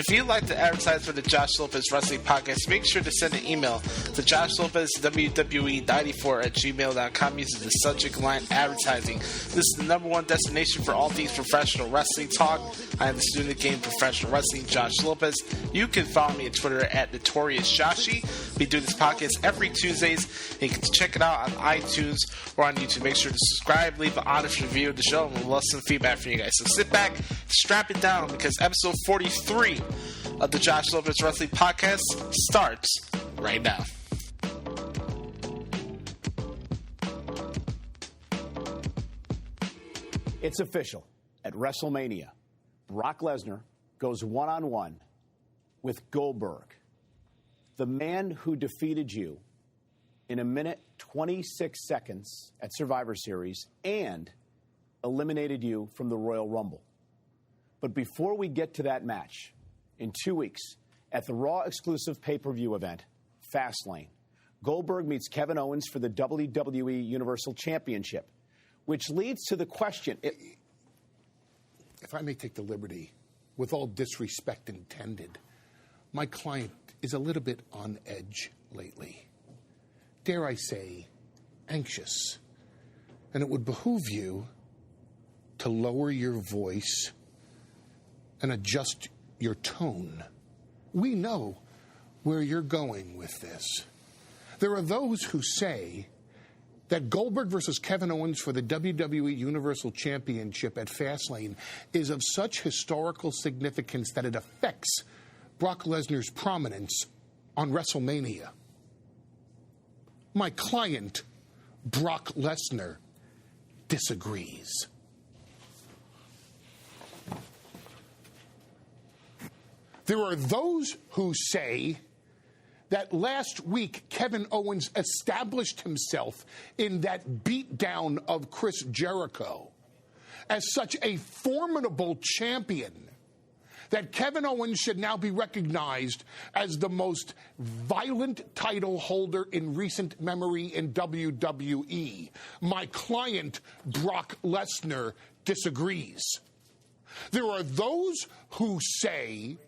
If you'd like to advertise for the Josh Lopez Wrestling Podcast, make sure to send an email to joshlopezwwe94@gmail.com using the subject line advertising. This is the #1 destination for all things professional wrestling talk. I am the student of the game professional wrestling, Josh Lopez. You can follow me on Twitter at NotoriousJoshi. We do this podcast every Tuesdays, and you can check it out on iTunes or on YouTube. Make sure to subscribe, leave an honest review of the show, and we'll love some feedback from you guys. So sit back, strap it down, because episode 43 of the Josh Lopez Wrestling Podcast starts right now. It's official. At WrestleMania, Brock Lesnar goes one-on-one with Goldberg, the man who defeated you in 1 minute 26 seconds at Survivor Series and eliminated you from the Royal Rumble. But before we get to that match, in 2 weeks, at the Raw exclusive pay-per-view event, Fastlane, Goldberg meets Kevin Owens for the WWE Universal Championship, which leads to the question... If I may take the liberty, with all disrespect intended, my client is a little bit on edge lately. Dare I say, anxious. And it would behoove you to lower your voice and adjust your tone. We know where you're going with this. There are those who say that Goldberg versus Kevin Owens for the WWE Universal Championship at Fastlane is of such historical significance that it affects Brock Lesnar's prominence on WrestleMania. My client, Brock Lesnar, disagrees. There are those who say that last week Kevin Owens established himself in that beatdown of Chris Jericho as such a formidable champion that Kevin Owens should now be recognized as the most violent title holder in recent memory in WWE. My client, Brock Lesnar, disagrees. There are those who say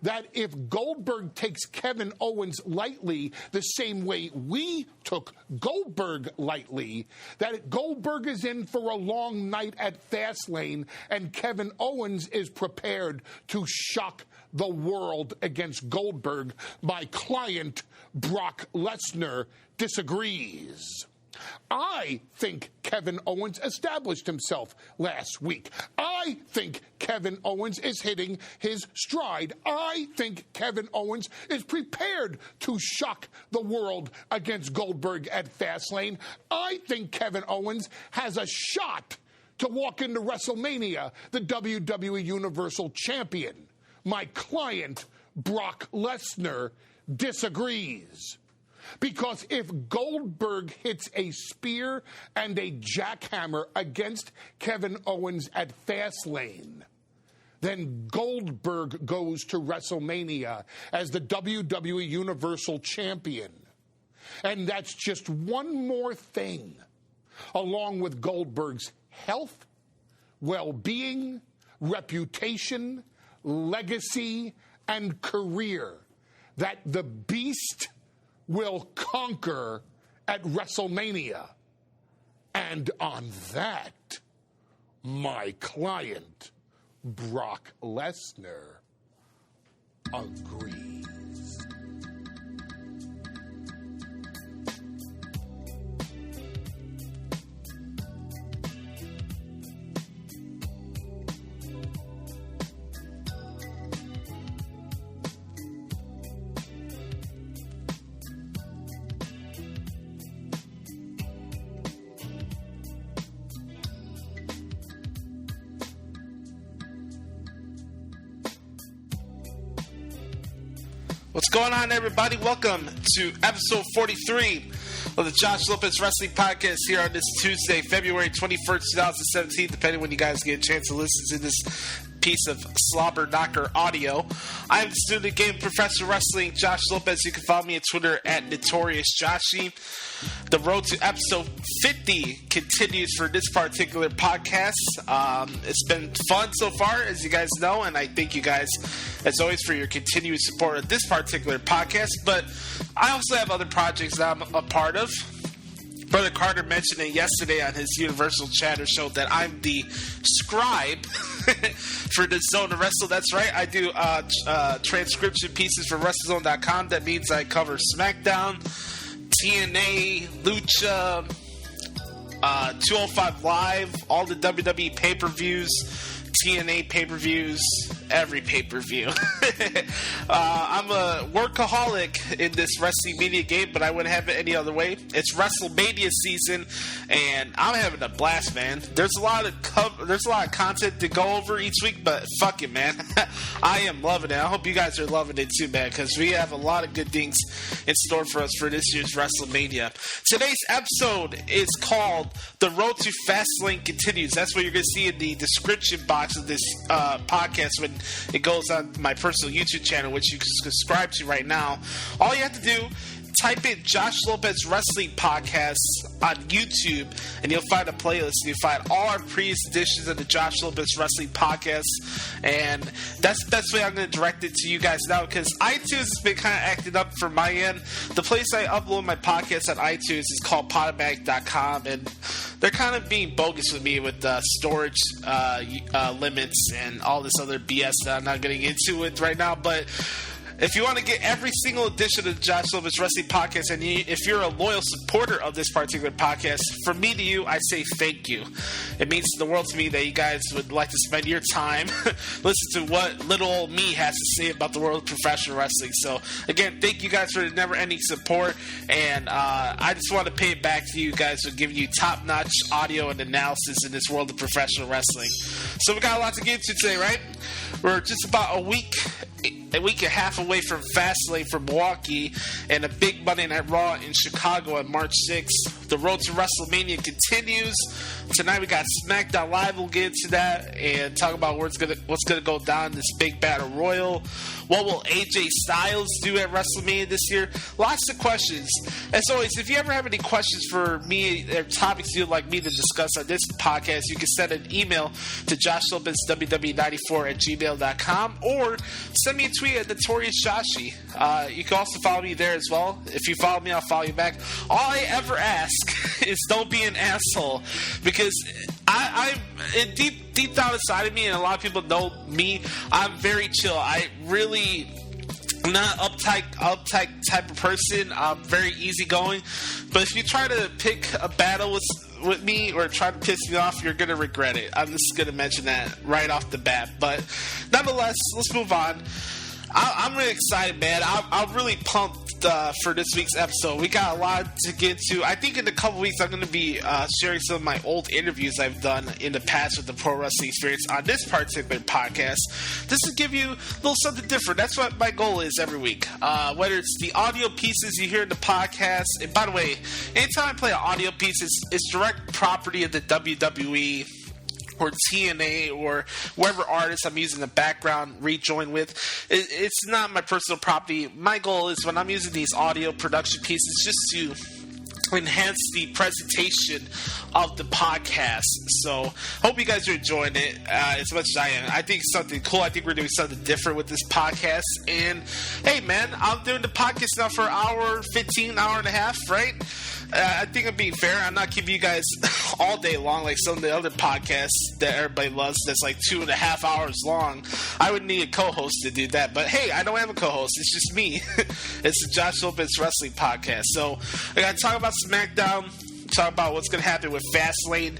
that if Goldberg takes Kevin Owens lightly the same way we took Goldberg lightly, that Goldberg is in for a long night at Fastlane and Kevin Owens is prepared to shock the world against Goldberg. My client, Brock Lesnar, disagrees. I think Kevin Owens established himself last week. I think Kevin Owens is hitting his stride. I think Kevin Owens is prepared to shock the world against Goldberg at Fastlane. I think Kevin Owens has a shot to walk into WrestleMania, the WWE Universal Champion. My client, Brock Lesnar, disagrees. Because if Goldberg hits a spear and a jackhammer against Kevin Owens at Fastlane, then Goldberg goes to WrestleMania as the WWE Universal Champion. And that's just one more thing, along with Goldberg's health, well-being, reputation, legacy, and career, that the Beast will conquer at WrestleMania. And on that, my client, Brock Lesnar, agrees. What's going on, everybody? Welcome to episode 43 of the Josh Lopez Wrestling Podcast here on this Tuesday, February 21st, 2017, depending when you guys get a chance to listen to this piece of slobber knocker audio. I'm the student game Professor Wrestling, Josh Lopez. You can follow me on Twitter at NotoriousJoshy. The road to episode 50 continues for this particular podcast. It's been fun so far, as you guys know, and I thank you guys, as always, for your continued support of this particular podcast. But I also have other projects that I'm a part of. Brother Carter mentioned it yesterday on his Universal Chatter show that I'm the scribe for the Zone to Wrestle. That's right. I do transcription pieces for WrestleZone.com. That means I cover SmackDown, TNA, Lucha, 205 Live, all the WWE pay-per-views, TNA pay-per-views, every pay-per-view. I'm a workaholic in this wrestling media game, but I wouldn't have it any other way. It's WrestleMania season, and I'm having a blast, man. There's a lot of content to go over each week, but fuck it, man. I am loving it. I hope you guys are loving it too, man, because we have a lot of good things in store for us for this year's WrestleMania. Today's episode is called The Road to Fastlane Continues. That's what you're going to see in the description box of this podcast when it goes on my personal YouTube channel, which you can subscribe to right now. All you have to do, type in Josh Lopez Wrestling Podcast on YouTube, and you'll find a playlist. You'll find all our previous editions of the Josh Lopez Wrestling Podcast, and that's the best way I'm going to direct it to you guys now, because iTunes has been kind of acting up for my end. The place I upload my podcast on iTunes is called Podomatic.com, and they're kind of being bogus with me with storage limits and all this other BS that I'm not getting into it right now, but if you want to get every single edition of the Josh Lopez Wrestling Podcast, and if you're a loyal supporter of this particular podcast, from me to you, I say thank you. It means the world to me that you guys would like to spend your time listen to what little old me has to say about the world of professional wrestling. So, again, thank you guys for the never-ending support, and I just want to pay it back to you guys for giving you top-notch audio and analysis in this world of professional wrestling. So we got a lot to get into today, right? We're just about a week and a half away from Fastlane from Milwaukee and a big Monday Night Raw in Chicago on March 6th. The road to WrestleMania continues. Tonight we got SmackDown Live. We'll get into that and talk about what's gonna go down in this big battle royal. What will AJ Styles do at WrestleMania this year? Lots of questions. As always, if you ever have any questions for me or topics you'd like me to discuss on this podcast, you can send an email to joshlopezww94@gmail.com or send me a tweet at NotoriousJoshy. You can also follow me there as well. If you follow me, I'll follow you back. All I ever ask is don't be an asshole, because I'm deep down inside of me, and a lot of people know me, I'm very chill. I'm not uptight type of person. I'm very easygoing. But if you try to pick a battle with me or try to piss me off, you're going to regret it. I'm just going to mention that right off the bat. But nonetheless, let's move on. I'm really excited, man. I'm really pumped for this week's episode. We got a lot to get to. I think in a couple weeks I'm going to be sharing some of my old interviews I've done in the past with the Pro Wrestling Experience on this particular podcast, just to give you a little something different. That's what my goal is every week. Whether it's the audio pieces you hear in the podcast, and by the way, anytime I play an audio piece, it's direct property of the WWE or TNA or whatever artist I'm using the background rejoin with. It's not my personal property. My goal is, when I'm using these audio production pieces, just to enhance the presentation of the podcast. So hope you guys are enjoying it as much as I am. I think it's something cool. I think we're doing something different with this podcast. And hey, man, I'm doing the podcast now for an hour, 15, hour and a half, right? I think I'm being fair. I'm not keeping you guys all day long like some of the other podcasts that everybody loves that's like 2.5 hours long. I would need a co-host to do that. But hey, I don't have a co-host. It's just me. It's the Josh Lopez Wrestling Podcast. So I got to talk about SmackDown, talk about what's going to happen with Fastlane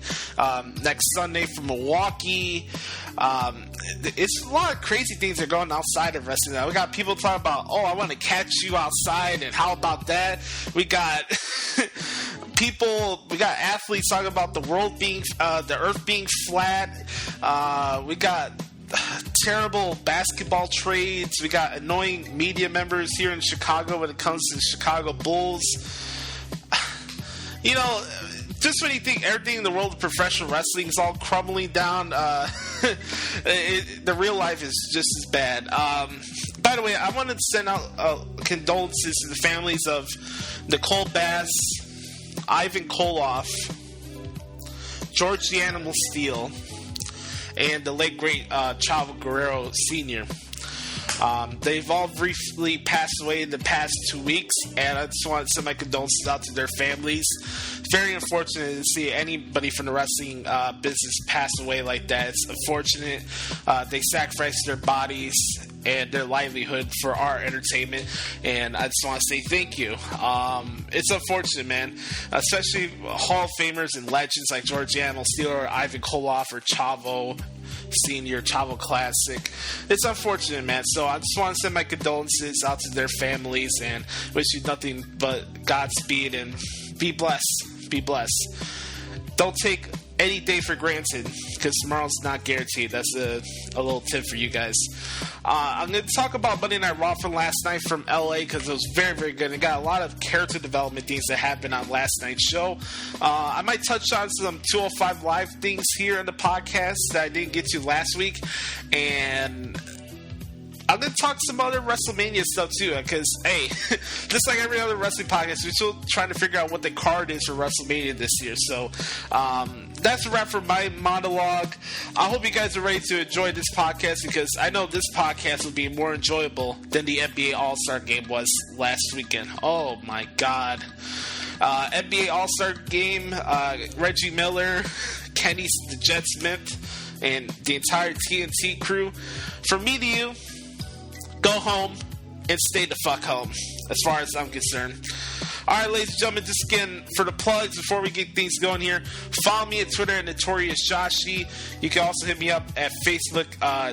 next Sunday from Milwaukee. It's a lot of crazy things that are going outside of wrestling now. We got people talking about, I want to catch you outside, and how about that? We got we got athletes talking about the earth being flat. We got terrible basketball trades. We got annoying media members here in Chicago when it comes to the Chicago Bulls. You know, just when you think everything in the world of professional wrestling is all crumbling down, the real life is just as bad. By the way, I want to send out condolences to the families of Nicole Bass, Ivan Koloff, George the Animal Steel, and the late great Chavo Guerrero Sr. They've all briefly passed away in the past 2 weeks, and I just want to send my condolences out to their families. It's very unfortunate to see anybody from the wrestling business pass away like that. It's unfortunate. They sacrificed their bodies and their livelihood for our entertainment, and I just want to say thank you. It's unfortunate, man, especially Hall of Famers and legends like George the Animal Steel or Ivan Koloff or Chavo Senior, Chavo Classic. It's unfortunate, man. So I just want to send my condolences out to their families and wish you nothing but Godspeed and be blessed. Be blessed. Don't take any day for granted because tomorrow's not guaranteed. That's a little tip for you guys. I'm going to talk about Monday Night Raw from last night from LA because it was very, very good. It got a lot of character development things that happened on last night's show. I might touch on some 205 Live things here in the podcast that I didn't get to last week. And I'm going to talk some other WrestleMania stuff too, because, hey, just like every other wrestling podcast, we're still trying to figure out what the card is for WrestleMania this year. So that's a wrap for my monologue. I hope you guys are ready to enjoy this podcast, because I know this podcast will be more enjoyable than the NBA All-Star Game was last weekend. Oh, my God. NBA All-Star Game, Reggie Miller, Kenny the Jet Smith, and the entire TNT crew. From me to you, go home and stay the fuck home, as far as I'm concerned. All right, ladies and gentlemen, just again, for the plugs, before we get things going here, follow me at Twitter at Notorious Joshi. You can also hit me up at Facebook,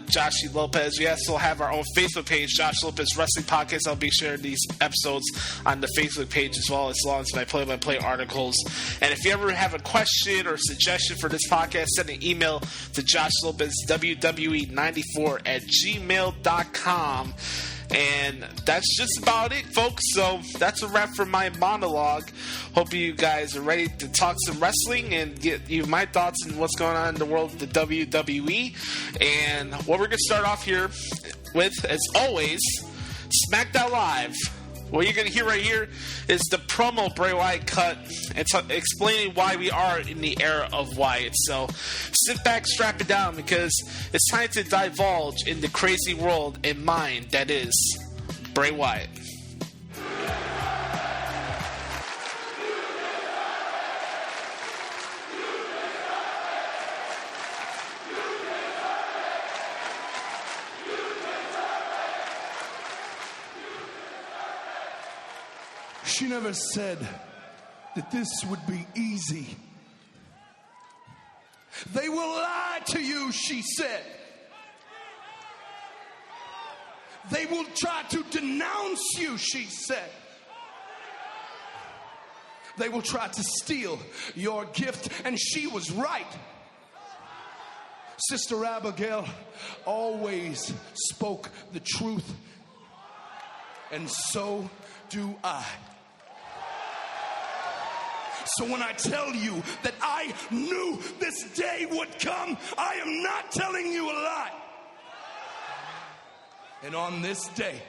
Joshi Lopez. We also have our own Facebook page, Josh Lopez Wrestling Podcast. I'll be sharing these episodes on the Facebook page as well as my play-by-play articles. And if you ever have a question or suggestion for this podcast, send an email to joshlopezwwe94@gmail.com. And that's just about it, folks. So that's a wrap for my monologue. Hope you guys are ready to talk some wrestling and get you my thoughts on what's going on in the world of the WWE. And what we're going to start off here with, as always, SmackDown Live. What you're going to hear right here is the promo Bray Wyatt cut and explaining why we are in the era of Wyatt. So sit back, strap it down, because it's time to divulge in the crazy world and mind that is Bray Wyatt. She never said that this would be easy. They will lie to you, she said. They will try to denounce you, she said. They will try to steal your gift, and she was right. Sister Abigail always spoke the truth, and so do I. So when I tell you that I knew this day would come, I am not telling you a lie. And on this day,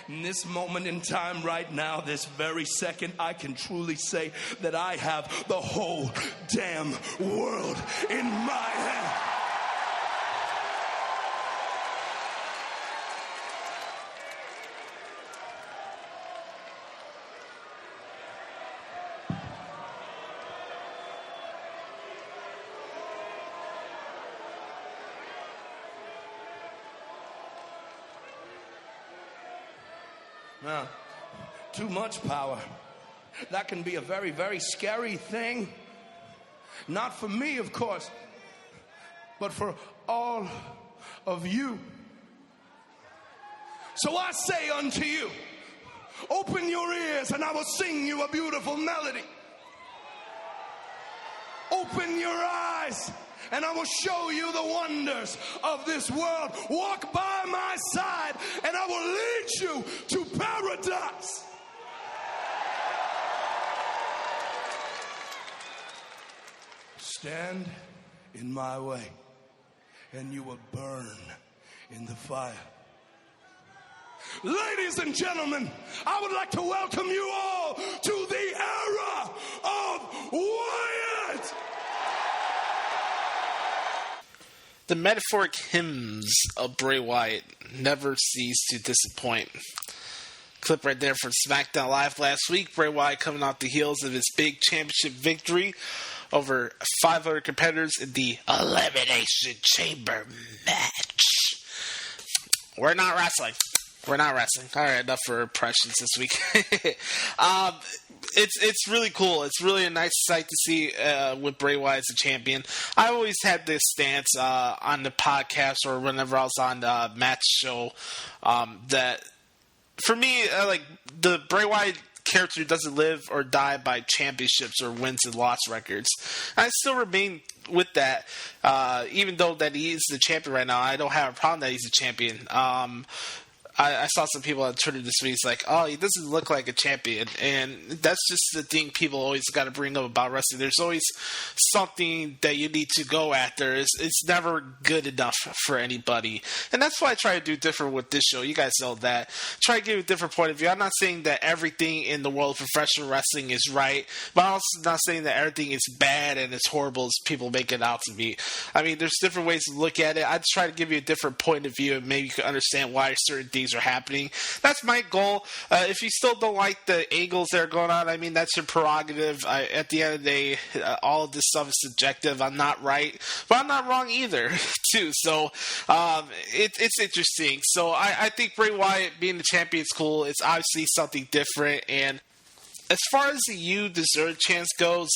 in this moment in time right now, this very second, I can truly say that I have the whole damn world in my hand. Now, too much power. That can be a very, very scary thing. Not for me, of course, but for all of you. So I say unto you, open your ears and I will sing you a beautiful melody. Open your eyes and I will show you the wonders of this world. Walk by my side and I will lead you to paradise. Stand in my way, and you will burn in the fire. Ladies and gentlemen, I would like to welcome you all to the era of Wyatt! The metaphoric hymns of Bray Wyatt never cease to disappoint. Clip right there from SmackDown Live last week. Bray Wyatt coming off the heels of his big championship victory over 5 other competitors in the Elimination Chamber match. We're not wrestling. All right, enough for impressions this week. It's really cool. It's really a nice sight to see with Bray Wyatt as a champion. I always had this stance on the podcast or whenever I was on the match show that for me, like the Bray Wyatt character doesn't live or die by championships or wins and loss records. And I still remain with that, even though that he is the champion right now. I don't have a problem that he's a champion. I saw some people on Twitter this week. It's like, oh, he doesn't look like a champion, and that's just the thing people always got to bring up about wrestling. There's always something that you need to go after. It's never good enough for anybody, and that's why I try to do different with this show. You guys know that. Try to give a different point of view. I'm not saying that everything in the world of professional wrestling is right, but I'm also not saying that everything is bad and it's horrible as people make it out to be. I mean, there's different ways to look at it. I just try to give you a different point of view, and maybe you can understand why certain things are happening. That's my goal. If you still don't like the angles that are going on, I mean, that's your prerogative. At the end of the day, all of this stuff is subjective. I'm not right, but I'm not wrong either, too. So it's interesting. So I think Bray Wyatt being the champion is cool. It's obviously something different. And as far as the You Deserve chance goes,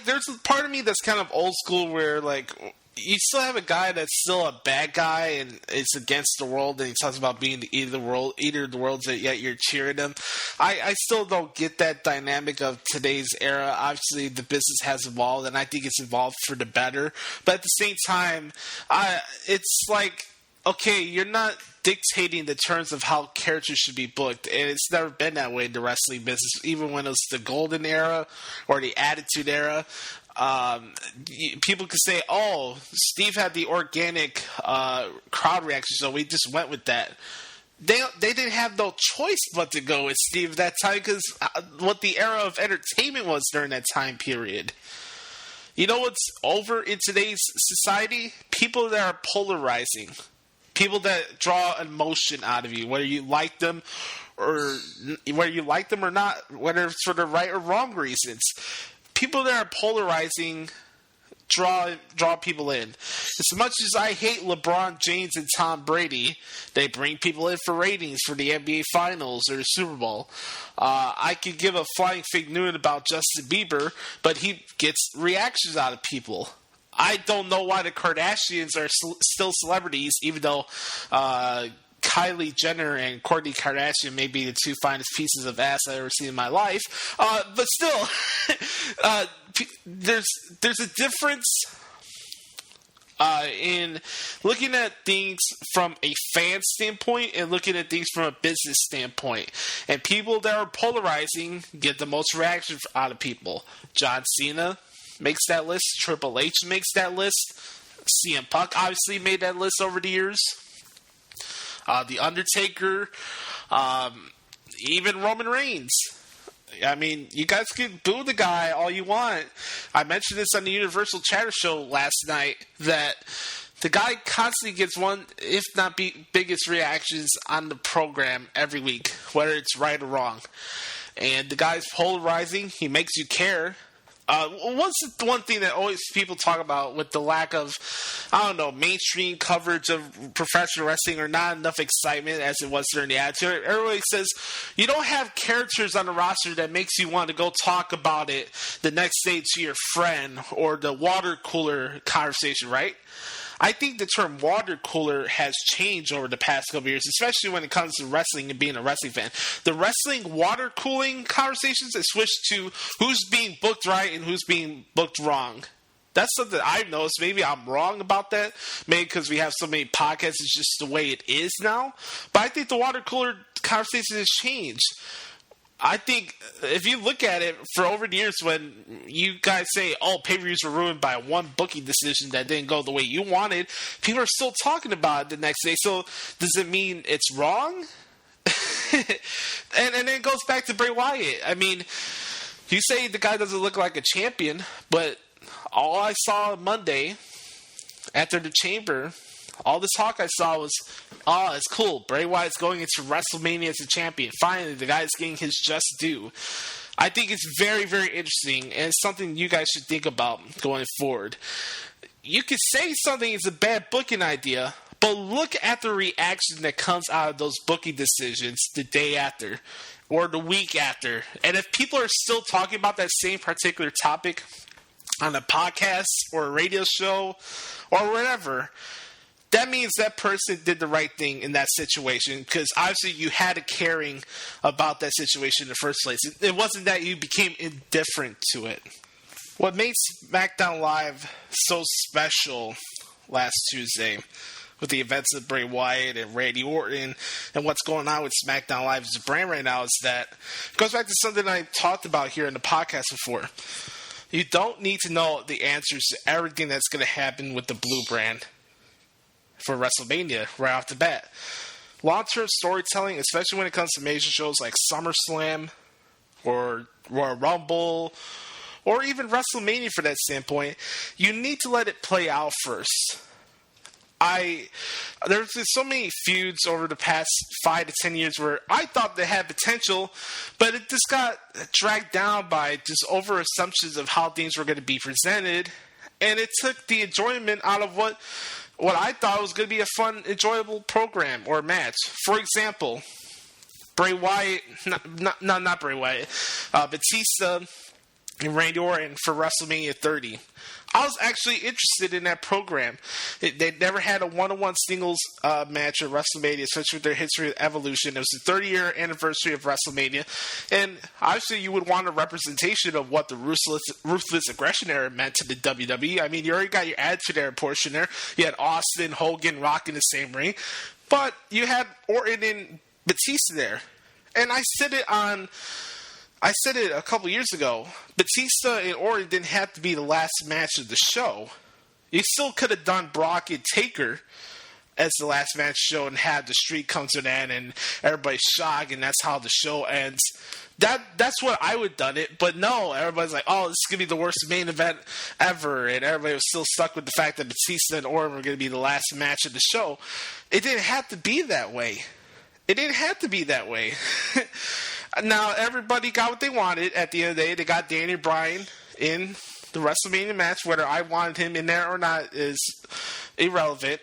there's a part of me that's kind of old school where, like, you still have a guy that's still a bad guy and is against the world, and he talks about being the eater of the world, yet you're cheering him. I still don't get that dynamic of today's era. Obviously, the business has evolved, and I think it's evolved for the better. But at the same time, it's like, okay, you're not dictating the terms of how characters should be booked, and it's never been that way in the wrestling business, even when it was the golden era or the attitude era. People could say, oh, Steve had the organic crowd reaction, so we just went with that. They didn't have no choice but to go with Steve at that time, because what the era of entertainment was during that time period. You know what's over in today's society? People that are polarizing. People that draw emotion out of you, whether you like them or not, whether it's for the right or wrong reasons. People that are polarizing draw people in. As much as I hate LeBron James and Tom Brady, they bring people in for ratings for the NBA Finals or the Super Bowl. I could give a flying fig newt about Justin Bieber, but he gets reactions out of people. I don't know why the Kardashians are still celebrities, even though Kylie Jenner and Kourtney Kardashian may be the 2 finest pieces of ass I've ever seen in my life. But still, there's a difference in looking at things from a fan standpoint and looking at things from a business standpoint. And people that are polarizing get the most reaction out of people. John Cena makes that list. Triple H makes that list. CM Punk obviously made that list over the years. The Undertaker, even Roman Reigns. I mean, you guys can boo the guy all you want. I mentioned this on the Universal Chatter Show last night, that the guy constantly gets one, if not biggest reactions on the program every week, whether it's right or wrong. And the guy's polarizing. He makes you care. What's the one thing that always people talk about with the lack of, mainstream coverage of professional wrestling, or not enough excitement as it was during the Attitude? Everybody says you don't have characters on the roster that makes you want to go talk about it the next day to your friend, or the water cooler conversation, right? I think the term water cooler has changed over the past couple of years, especially when it comes to wrestling and being a wrestling fan. The wrestling water cooling conversations have switched to who's being booked right and who's being booked wrong. That's something I've noticed. Maybe I'm wrong about that. Maybe because we have so many podcasts, it's just the way it is now. But I think the water cooler conversation has changed. I think if you look at it for over the years when you guys say, oh, pay-per-views were ruined by one booking decision that didn't go the way you wanted, people are still talking about it the next day. So does it mean it's wrong? and then it goes back to Bray Wyatt. I mean, you say the guy doesn't look like a champion, but all I saw Monday after the Chamber, all this talk I saw was, oh, it's cool. Bray Wyatt's going into WrestleMania as a champion. Finally, the guy's getting his just due. I think it's very, very interesting, and it's something you guys should think about going forward. You could say something is a bad booking idea, but look at the reaction that comes out of those booking decisions the day after or the week after. And if people are still talking about that same particular topic on a podcast or a radio show or whatever, that means that person did the right thing in that situation, because obviously you had a caring about that situation in the first place. It wasn't that you became indifferent to it. What made SmackDown Live so special last Tuesday with the events of Bray Wyatt and Randy Orton and what's going on with SmackDown Live as a brand right now is that it goes back to something I talked about here in the podcast before. You don't need to know the answers to everything that's going to happen with the Blue brand for WrestleMania right off the bat. Long-term storytelling, especially when it comes to major shows like SummerSlam or Royal Rumble or even WrestleMania for that standpoint, you need to let it play out first. There's been so many feuds over the past 5 to 10 years where I thought they had potential, but it just got dragged down by just over assumptions of how things were going to be presented, and it took the enjoyment out of what I thought was going to be a fun, enjoyable program or match. For example, Bray Wyatt, not Bray Wyatt, Batista and Randy Orton for WrestleMania 30. I was actually interested in that program. They never had a one-on-one singles match at WrestleMania, especially with their history of Evolution. It was the 30-year anniversary of WrestleMania. And obviously you would want a representation of what the ruthless aggression era meant to the WWE. I mean, you already got your Attitude Era portion there. You had Austin, Hogan, Rock in the same ring. But you had Orton and Batista there. And I said it a couple years ago. Batista and Orton didn't have to be the last match of the show. You still could have done Brock and Taker as the last match show and had the streak come to an end and everybody's shocked and that's how the show ends. That's what I would have done it. But no, everybody's like, oh, this is going to be the worst main event ever. And everybody was still stuck with the fact that Batista and Orton were going to be the last match of the show. It didn't have to be that way. Now, everybody got what they wanted at the end of the day. They got Daniel Bryan in the WrestleMania match. Whether I wanted him in there or not is irrelevant.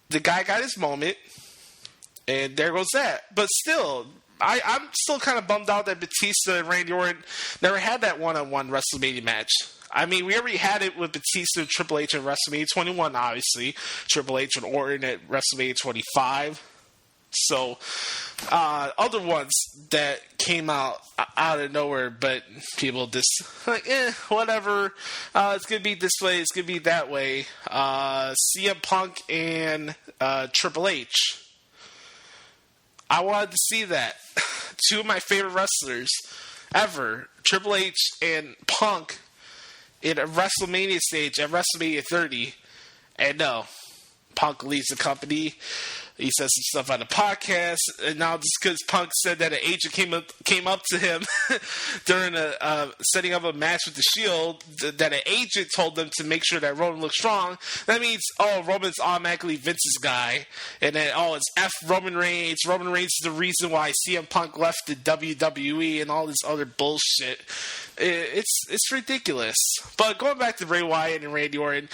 The guy got his moment, and there goes that. But still, I'm still kind of bummed out that Batista and Randy Orton never had that one-on-one WrestleMania match. I mean, we already had it with Batista and Triple H at WrestleMania 21, obviously. Triple H and Orton at WrestleMania 25. So, other ones that came out of nowhere, but people just like, whatever. It's gonna be this way. It's gonna be that way. CM Punk and Triple H. I wanted to see that. Two of my favorite wrestlers ever, Triple H and Punk, in a WrestleMania stage at WrestleMania 30, and no, Punk leaves the company. He says some stuff on the podcast, and now just because Punk said that an agent came up to him during setting up a match with the Shield, that an agent told them to make sure that Roman looked strong. That means, Roman's automatically Vince's guy, and then it's F Roman Reigns. Roman Reigns is the reason why CM Punk left the WWE and all this other bullshit. It's ridiculous. But going back to Bray Wyatt and Randy Orton,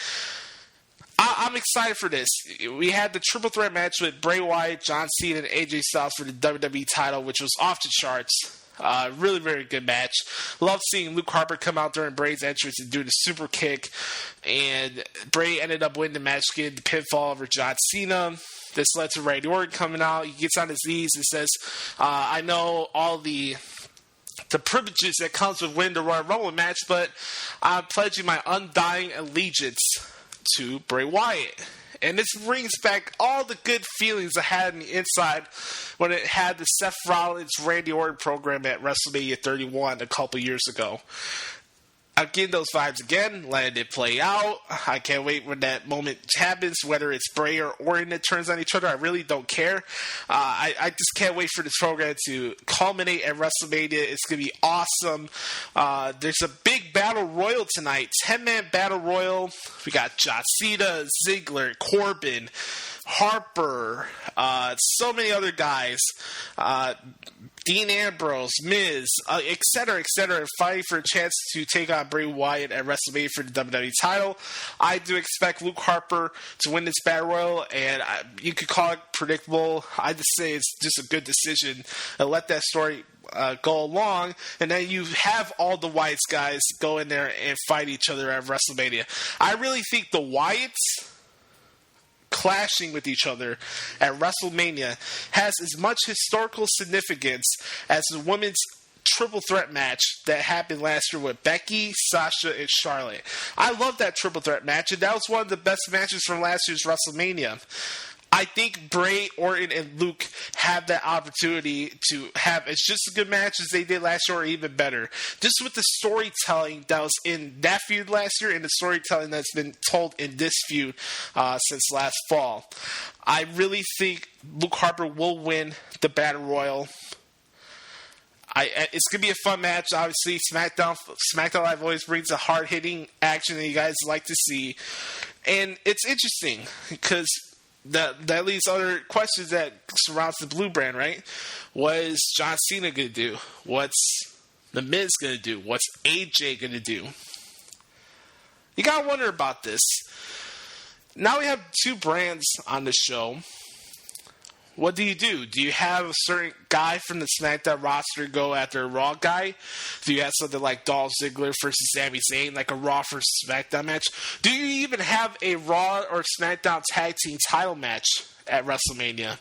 I'm excited for this. We had the triple threat match with Bray Wyatt, John Cena, and AJ Styles for the WWE title, which was off the charts. Really, very good match. Love seeing Luke Harper come out during Bray's entrance and do the super kick. And Bray ended up winning the match, getting the pinfall over John Cena. This led to Randy Orton coming out. He gets on his knees and says, I know all the privileges that comes with winning the Royal Rumble match, but I'm pledging my undying allegiance to Bray Wyatt. And this brings back all the good feelings I had on the inside when it had the Seth Rollins Randy Orton program at WrestleMania 31 a couple years ago. I'm getting those vibes again, letting it play out. I can't wait when that moment happens, whether it's Bray or Orton that turns on each other. I really don't care. I just can't wait for this program to culminate at WrestleMania. It's going to be awesome. There's a big battle royal tonight, 10-man battle royal. We got John Cena, Ziggler, Corbin, Harper, so many other guys. Dean Ambrose, Miz, etc., fighting for a chance to take on Bray Wyatt at WrestleMania for the WWE title. I do expect Luke Harper to win this battle royal, and you could call it predictable. I just say it's just a good decision and let that story go along, and then you have all the Wyatts guys go in there and fight each other at WrestleMania. I really think the Wyatts clashing with each other at WrestleMania has as much historical significance as the women's triple threat match that happened last year with Becky, Sasha, and Charlotte. I love that triple threat match, and that was one of the best matches from last year's WrestleMania. I think Bray, Orton, and Luke have that opportunity to have as just as good match as they did last year or even better. Just with the storytelling that was in that feud last year and the storytelling that's been told in this feud since last fall. I really think Luke Harper will win the Battle Royal. It's going to be a fun match. Obviously, SmackDown Live always brings a hard-hitting action that you guys like to see. And it's interesting because that leaves other questions that surrounds the Blue brand, right? What is John Cena going to do? What's The Miz going to do? What's AJ going to do? You got to wonder about this. Now we have two brands on the show. What do? Do you have a certain guy from the SmackDown roster go after a Raw guy? Do you have something like Dolph Ziggler versus Sami Zayn, like a Raw versus SmackDown match? Do you even have a Raw or SmackDown tag team title match at WrestleMania?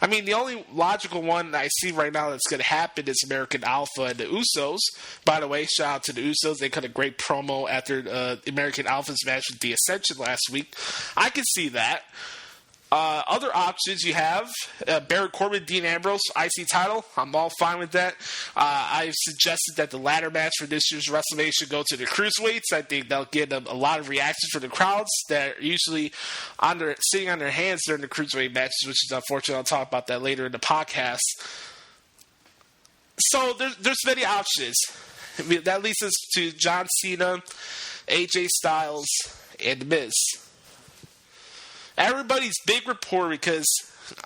I mean, the only logical one I see right now that's going to happen is American Alpha and the Usos. By the way, shout out to the Usos. They cut a great promo after American Alpha's match with The Ascension last week. I can see that. Other options you have, Baron Corbin, Dean Ambrose, IC title. I'm all fine with that. I've suggested that the ladder match for this year's WrestleMania should go to the Cruiserweights. I think that'll get a lot of reactions from the crowds that are usually sitting on their hands during the Cruiserweight matches, which is unfortunate. I'll talk about that later in the podcast. So there's many options. That leads us to John Cena, AJ Styles, and The Miz. Everybody's big report because,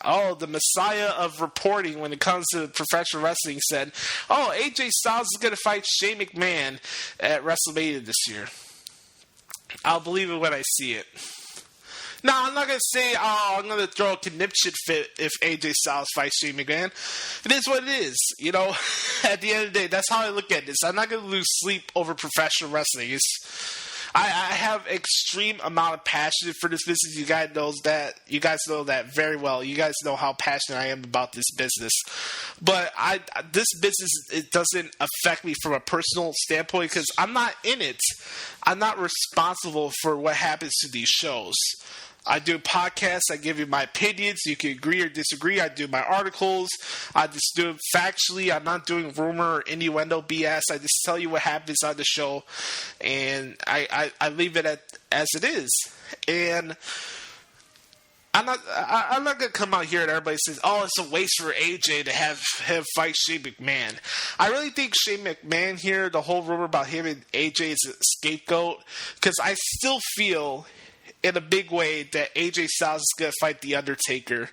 the messiah of reporting when it comes to professional wrestling said, AJ Styles is going to fight Shane McMahon at WrestleMania this year. I'll believe it when I see it. No, I'm not going to say, I'm going to throw a conniption fit if AJ Styles fights Shane McMahon. It is what it is. You know, at the end of the day, that's how I look at this. I'm not going to lose sleep over professional wrestling. I have extreme amount of passion for this business. You guys know that very well. You guys know how passionate I am about this business. But this business, it doesn't affect me from a personal standpoint because I'm not in it. I'm not responsible for what happens to these shows. I do podcasts. I give you my opinions. You can agree or disagree. I do my articles. I just do it factually. I'm not doing rumor or innuendo BS. I just tell you what happens on the show, and I leave it as it is. And I'm not gonna come out here and everybody says, it's a waste for AJ to have him fight Shane McMahon. I really think Shane McMahon here, the whole rumor about him and AJ is a scapegoat, because I still feel in a big way that AJ Styles is going to fight The Undertaker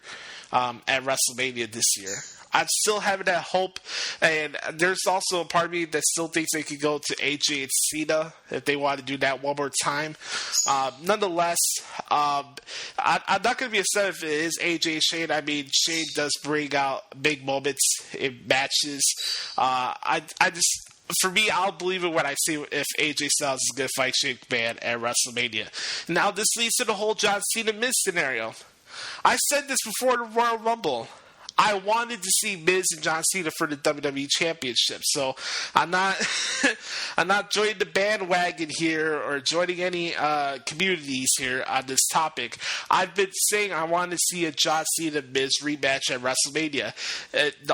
at WrestleMania this year. I'm still having that hope, and there's also a part of me that still thinks they could go to AJ and Cena if they want to do that one more time. Nonetheless, I'm not going to be upset if it is AJ and Shane. I mean, Shane does bring out big moments in matches. For me, I'll believe it when I see if AJ Styles is going to fight Shane McMahon at WrestleMania. Now, this leads to the whole John Cena Miz scenario. I said this before the Royal Rumble. I wanted to see Miz and John Cena for the WWE Championship. So I'm not joining the bandwagon here or joining any communities here on this topic. I've been saying I want to see a John Cena Miz rematch at WrestleMania.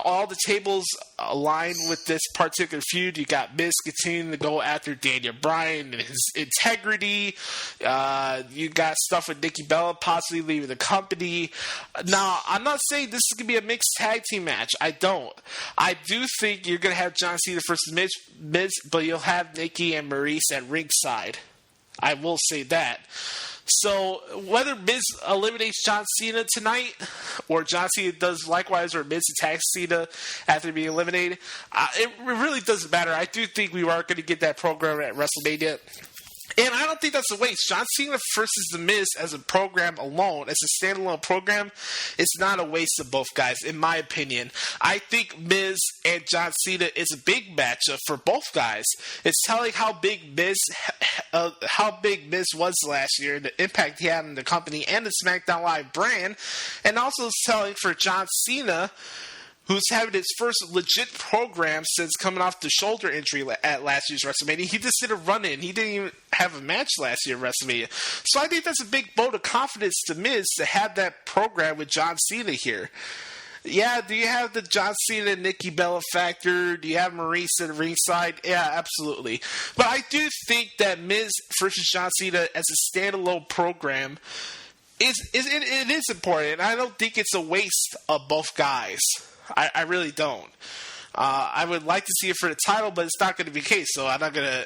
All the tables align with this particular feud. You got Miz continuing to go after Daniel Bryan and his integrity. You got stuff with Nikki Bella possibly leaving the company. Now, I'm not saying this is going to be a mixed tag team match. I don't. I do think you're going to have John Cena versus Miz, but you'll have Nikki and Maurice at ringside. I will say that. So whether Miz eliminates John Cena tonight or John Cena does likewise or Miz attacks Cena after being eliminated, it really doesn't matter. I do think we are going to get that program at WrestleMania. And I don't think that's a waste. John Cena versus The Miz as a program alone, as a standalone program, is not a waste of both guys, in my opinion. I think Miz and John Cena is a big matchup for both guys. It's telling how big Miz was last year, the impact he had on the company and the SmackDown Live brand, and also it's telling for John Cena, who's having his first legit program since coming off the shoulder injury at last year's WrestleMania. He just did a run-in. He didn't even have a match last year at WrestleMania. So I think that's a big vote of confidence to Miz to have that program with John Cena here. Yeah, do you have the John Cena and Nikki Bella factor? Do you have Maurice at ringside? Yeah, absolutely. But I do think that Miz versus John Cena as a standalone program it is important. I don't think it's a waste of both guys. I really don't. I would like to see it for the title, but it's not going to be the case. So I'm not gonna.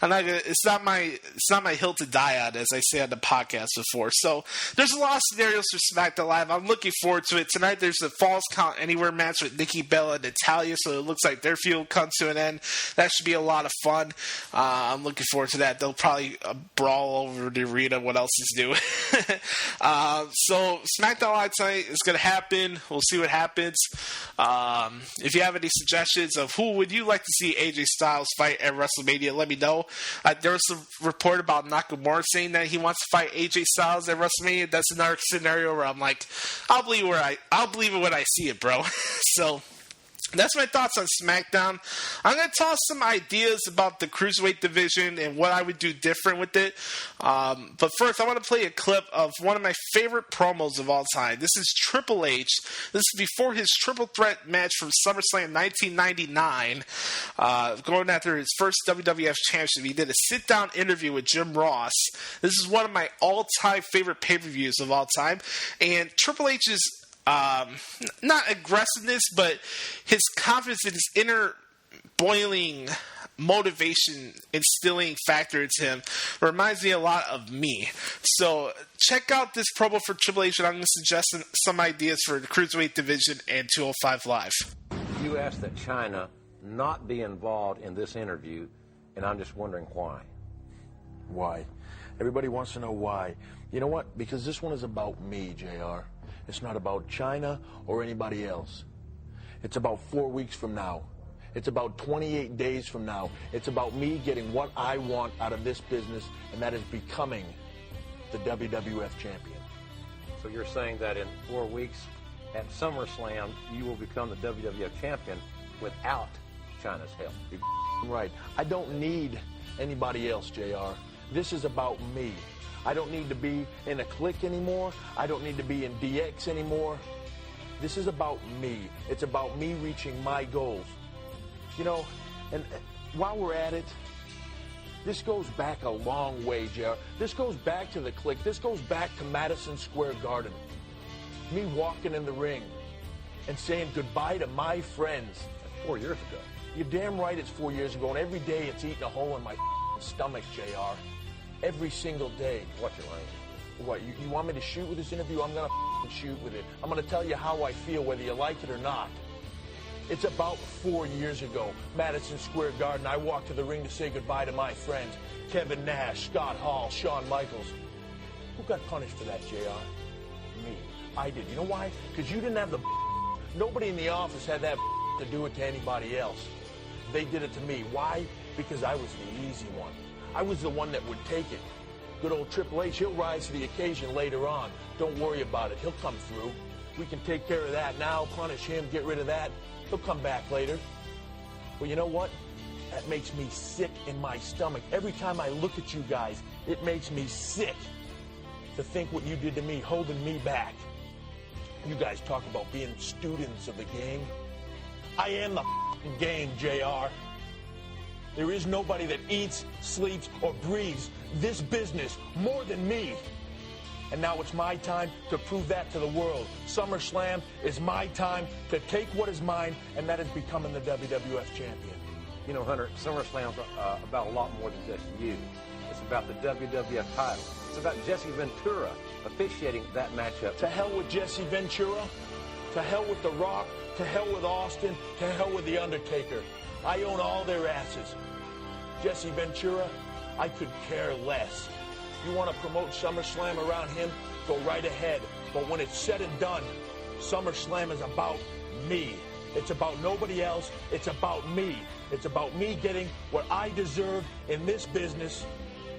It's not my hill to die on, as I say on the podcast before. So there's a lot of scenarios for SmackDown Live. I'm looking forward to it tonight. There's a Falls Count Anywhere match with Nikki Bella and Natalya, so it looks like their feud will come to an end. That should be a lot of fun. I'm looking forward to that. They'll probably brawl over the arena. What else is new? So SmackDown Live tonight is going to happen. We'll see what happens. If you have any suggestions of who would you like to see AJ Styles fight at WrestleMania, let me know. There was a report about Nakamura saying that he wants to fight AJ Styles at WrestleMania. That's another scenario where I'm like, I'll believe it when I see it, bro. So that's my thoughts on SmackDown. I'm going to toss some ideas about the Cruiserweight Division and what I would do different with it. But first, I want to play a clip of one of my favorite promos of all time. This is Triple H. This is before his triple threat match from SummerSlam 1999, going after his first WWF championship. He did a sit-down interview with Jim Ross. This is one of my all-time favorite pay-per-views of all time. And Triple H's not aggressiveness, but his confidence in his inner boiling motivation instilling factor into him reminds me a lot of me. So check out this promo for Triple H, and I'm going to suggest some ideas for the Cruiserweight Division and 205 Live. You asked that China not be involved in this interview, and I'm just wondering why. Why? Everybody wants to know why. You know what? Because this one is about me, JR. It's not about China or anybody else. It's about 4 weeks from now. It's about 28 days from now. It's about me getting what I want out of this business, and that is becoming the WWF champion. So you're saying that in 4 weeks at SummerSlam, you will become the WWF champion without China's help? You're right. I don't need anybody else, JR. This is about me. I don't need to be in a clique anymore. I don't need to be in DX anymore. This is about me. It's about me reaching my goals. You know, and while we're at it, this goes back a long way, JR. This goes back to the clique. This goes back to Madison Square Garden. Me walking in the ring and saying goodbye to my friends. That's 4 years ago. You're damn right it's 4 years ago, and every day it's eating a hole in my stomach, JR. Every single day. What's your language? What, you want me to shoot with this interview? I'm going to shoot with it. I'm going to tell you how I feel, whether you like it or not. It's about 4 years ago, Madison Square Garden. I walked to the ring to say goodbye to my friends. Kevin Nash, Scott Hall, Shawn Michaels. Who got punished for that, JR? Me. I did. You know why? Because you didn't have the Nobody in the office had that to do it to anybody else. They did it to me. Why? Because I was the easy one. I was the one that would take it. Good old Triple H, he'll rise to the occasion later on. Don't worry about it. He'll come through. We can take care of that now, punish him, get rid of that. He'll come back later. But you know what? That makes me sick in my stomach. Every time I look at you guys, it makes me sick to think what you did to me, holding me back. You guys talk about being students of the game. I am the game, JR. There is nobody that eats, sleeps, or breathes this business more than me. And now it's my time to prove that to the world. SummerSlam is my time to take what is mine, and that is becoming the WWF champion. You know, Hunter, SummerSlam's about a lot more than just you. It's about the WWF title. It's about Jesse Ventura officiating that matchup. To hell with Jesse Ventura. To hell with The Rock. To hell with Austin. To hell with The Undertaker. I own all their asses. Jesse Ventura, I could care less. You want to promote SummerSlam around him? Go right ahead. But when it's said and done, SummerSlam is about me. It's about nobody else. It's about me. It's about me getting what I deserve in this business,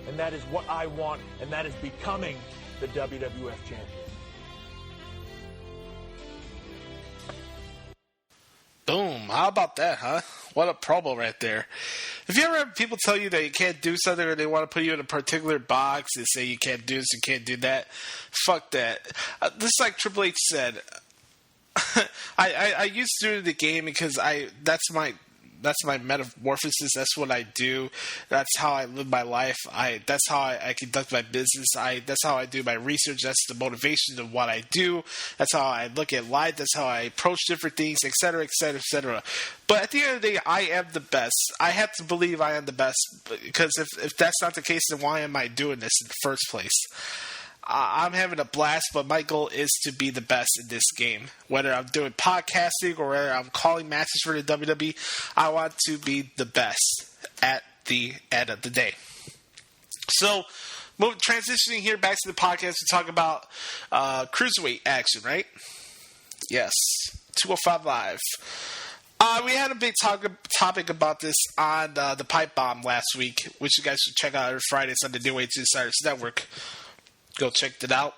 and that is what I want, and that is becoming the WWF champion. Boom. How about that, huh? What a promo right there. If you ever have people tell you that you can't do something or they want to put you in a particular box and say you can't do this, you can't do that, fuck that. This is like Triple H said. I used to do the game because that's my metamorphosis. That's what I do. That's how I live my life. That's how I conduct my business. That's how I do my research. That's the motivation of what I do. That's how I look at life. That's how I approach different things, etc., etc., etc. But at the end of the day, I am the best. I have to believe I am the best, because if that's not the case, then why am I doing this in the first place? I'm having a blast, but my goal is to be the best in this game. Whether I'm doing podcasting or whether I'm calling matches for the WWE, I want to be the best at the end of the day. So, transitioning here back to the podcast to talk about Cruiserweight action, right? Yes, 205 Live. We had a big topic about this on the Pipe Bomb last week, which you guys should check out every Fridays on the New Age Insiders Network. Go check that out.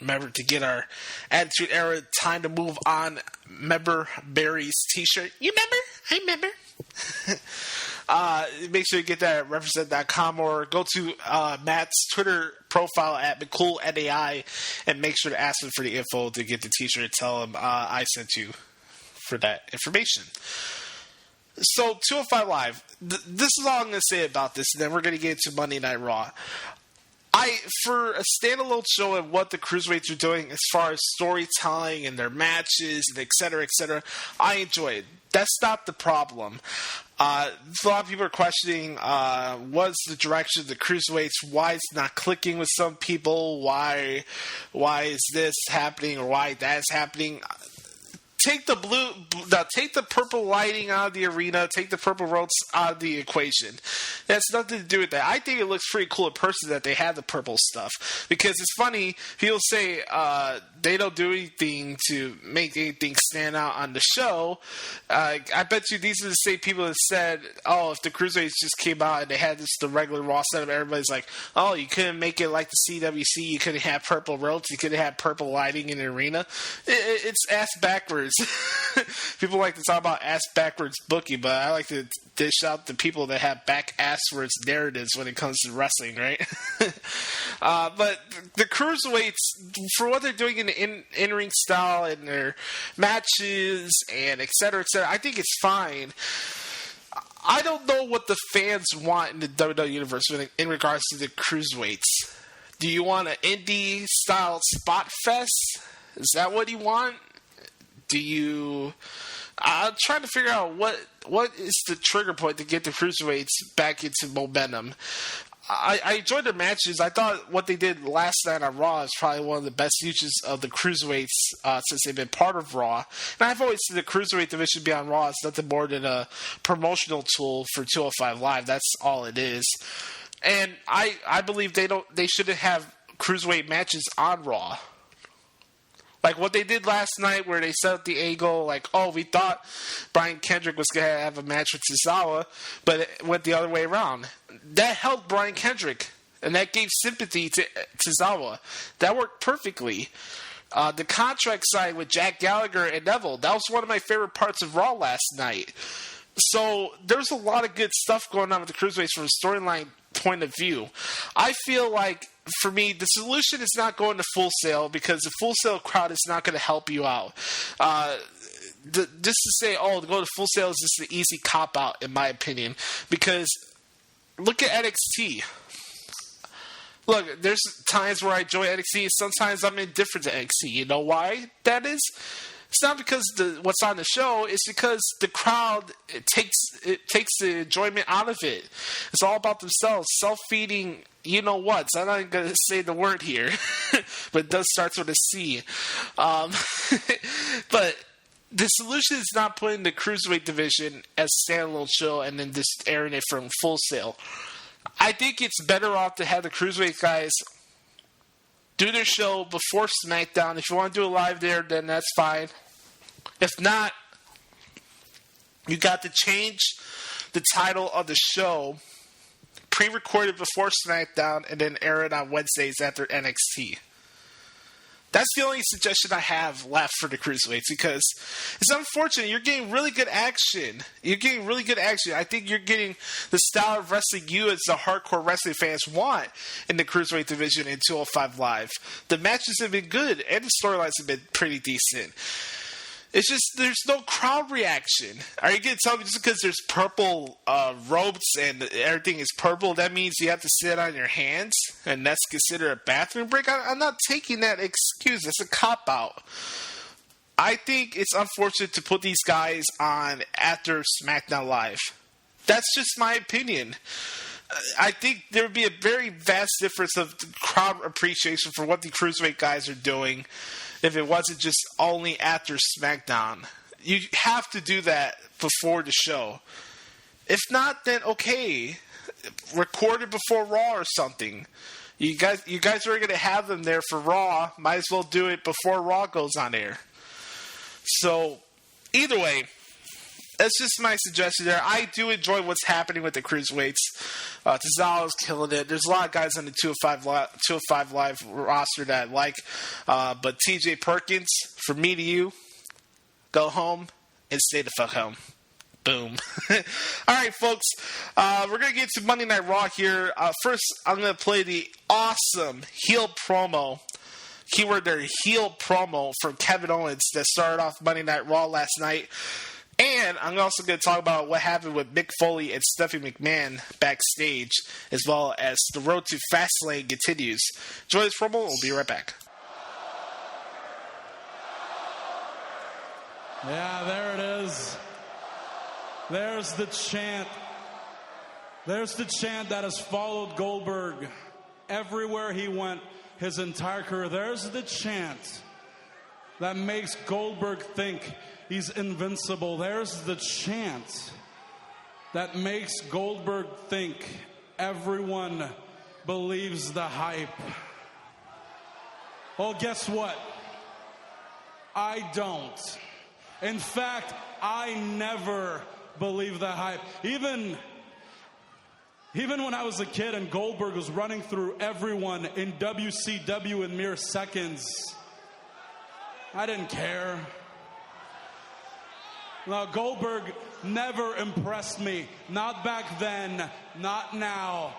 Remember to get our Attitude Era Time to Move On member Barry's t-shirt. You remember? I remember. Make sure you get that at represent.com or go to Matt's Twitter profile at McCoolNAI and make sure to ask him for the info to get the t-shirt and tell him I sent you for that information. So, 205 Live. This is all I'm going to say about this, and then we're going to get into Monday Night Raw. For a standalone show and what the Cruiserweights are doing as far as storytelling and their matches and et cetera, I enjoy it. That's not the problem. A lot of people are questioning what's the direction of the Cruiserweights, why it's not clicking with some people, why is this happening or why that's happening. Take the purple lighting out of the arena. Take the purple ropes out of the equation. It has nothing to do with that. I think it looks pretty cool in person that they have the purple stuff, because it's funny. People say they don't do anything to make anything stand out on the show. I bet you these are the same people that said, "Oh, if the Cruiserweights just came out and they had the regular Raw setup, everybody's like, oh, you couldn't make it like the CWC. You couldn't have purple ropes. You couldn't have purple lighting in the arena." It's ass backwards. People like to talk about ass backwards booking, but I like to dish out the people that have back asswards narratives when it comes to wrestling, right? But the Cruiserweights, for what they're doing in the in-ring style and their matches and et cetera, I think it's fine. I don't know what the fans want in the WWE Universe in regards to the Cruiserweights. Do you want an indie-style spot fest? Is that what you want? I'm trying to figure out what is the trigger point to get the Cruiserweights back into momentum. I enjoyed their matches. I thought what they did last night on Raw is probably one of the best uses of the Cruiserweights since they've been part of Raw. And I've always seen the Cruiserweight division be on Raw as nothing more than a promotional tool for 205 Live. That's all it is. And I believe they shouldn't have Cruiserweight matches on Raw. Like what they did last night where they set up the angle, like, oh, we thought Brian Kendrick was going to have a match with Tozawa, but it went the other way around. That helped Brian Kendrick, and that gave sympathy to Tozawa. That worked perfectly. The contract signing with Jack Gallagher and Neville, that was one of my favorite parts of Raw last night. So there's a lot of good stuff going on with the Cruiserweights from a storyline point of view. I feel like, for me, the solution is not going to Full Sail, because the Full Sail crowd is not going to help you out. Just to say, to go to Full Sail is just the easy cop-out, in my opinion, because look at NXT. Look, there's times where I enjoy NXT, and sometimes I'm indifferent to NXT. You know why that is? It's not because what's on the show. It's because the crowd takes the enjoyment out of it. It's all about themselves, self-feeding. You know what? So I'm not going to say the word here, but it does start with a C. But the solution is not putting the Cruiserweight division as a standalone show and then just airing it from Full Sail. I think it's better off to have the Cruiserweight guys do their show before SmackDown. If you want to do it live there, then that's fine. If not, you got to change the title of the show, pre-recorded before SmackDown, and then air it on Wednesdays after NXT. That's the only suggestion I have left for the Cruiserweights, because it's unfortunate. You're getting really good action. I think you're getting the style of wrestling you as the hardcore wrestling fans want in the Cruiserweight division in 205 Live. The matches have been good, and the storylines have been pretty decent. It's just there's no crowd reaction. Are you going to tell me just because there's purple ropes and everything is purple, that means you have to sit on your hands and that's considered a bathroom break? I'm not taking that excuse. It's a cop-out. I think it's unfortunate to put these guys on after SmackDown Live. That's just my opinion. I think there would be a very vast difference of crowd appreciation for what the Cruiserweight guys are doing if it wasn't just only after SmackDown. You have to do that before the show. If not, then okay, record it before Raw or something. You guys are going to have them there for Raw. Might as well do it before Raw goes on air. So, either way, that's just my suggestion there. I do enjoy what's happening with the Cruiserweights. Tozawa's killing it. There's a lot of guys on the 205 Live roster that I like. But TJ Perkins, from me to you, go home and stay the fuck home. Boom. All right, folks. We're going to get to Monday Night Raw here. First, I'm going to play the awesome heel promo. Keyword there, heel promo from Kevin Owens that started off Monday Night Raw last night. And I'm also going to talk about what happened with Mick Foley and Stephanie McMahon backstage, as well as the road to Fastlane continues. Enjoy this promo. We'll be right back. Yeah, there it is. There's the chant. There's the chant that has followed Goldberg everywhere he went his entire career. There's the chant that makes Goldberg think he's invincible. There's the chant that makes Goldberg think everyone believes the hype. Well, guess what? I don't. In fact, I never believe the hype. Even when I was a kid and Goldberg was running through everyone in WCW in mere seconds, I didn't care. Now, Goldberg never impressed me. Not back then, not now,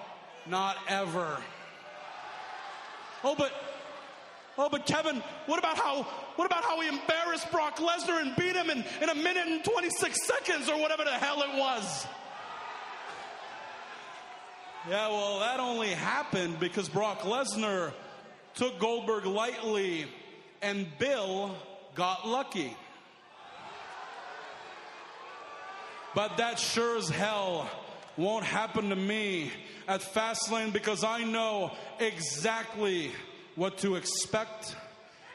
not ever. Oh, but Kevin, what about how he embarrassed Brock Lesnar and beat him in a minute and 26 seconds or whatever the hell it was? Yeah, well, that only happened because Brock Lesnar took Goldberg lightly and Bill got lucky. But that sure as hell won't happen to me at Fastlane, because I know exactly what to expect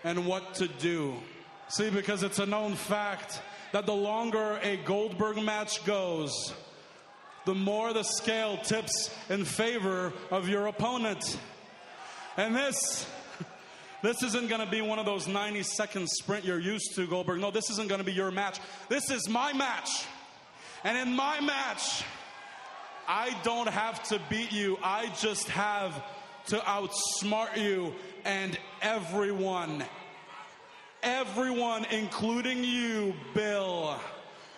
and what to do. See, because it's a known fact that the longer a Goldberg match goes, the more the scale tips in favor of your opponent. And this isn't going to be one of those 90-second sprint you're used to, Goldberg. No, this isn't going to be your match. This is my match. And in my match, I don't have to beat you. I just have to outsmart you. And everyone everyone, including you, Bill,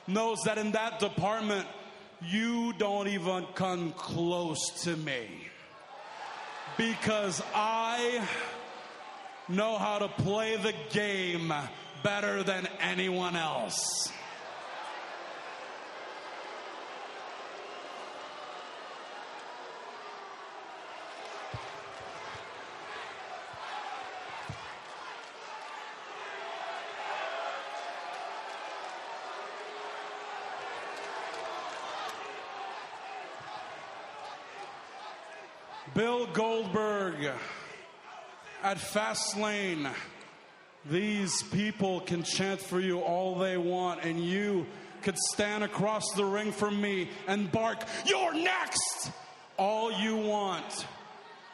knows that in that department, you don't even come close to me. Because I know how to play the game better than anyone else. Bill Goldberg at Fastlane. These people can chant for you all they want, and you could stand across the ring from me and bark, "You're next!" all you want.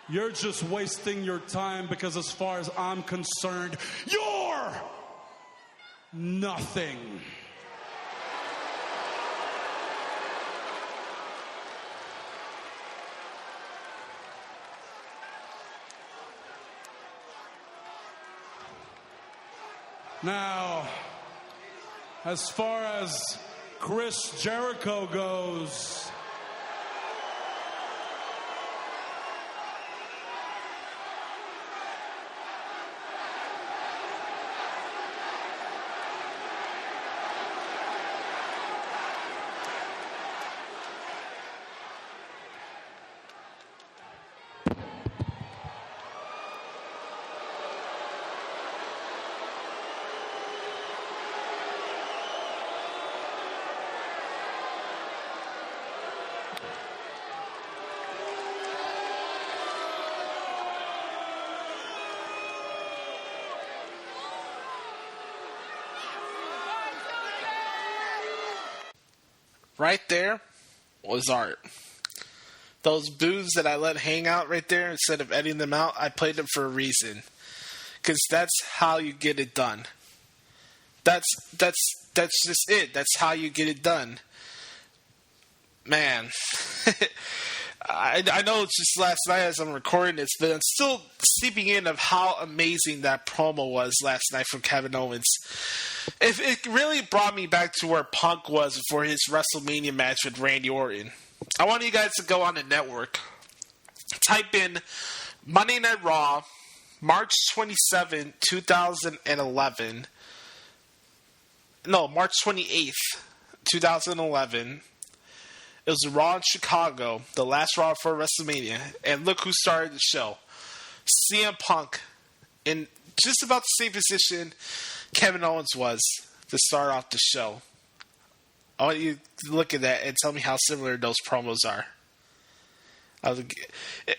You're just wasting your time because as far as I'm concerned, you're nothing. Now, as far as Chris Jericho goes, right there was art. Those boos that I let hang out right there, instead of editing them out, I played them for a reason. Because that's how you get it done. That's just it. That's how you get it done. Man. I know it's just last night as I'm recording this, but I'm still seeping in of how amazing that promo was last night from Kevin Owens. It really brought me back to where Punk was before his WrestleMania match with Randy Orton. I want you guys to go on the network. Type in Monday Night Raw, March 27, 2011. No, March 28th, 2011. It was Raw in Chicago, the last Raw for WrestleMania. And look who started the show. CM Punk, in just about the same position Kevin Owens was to start off the show. I want you to look at that and tell me how similar those promos are.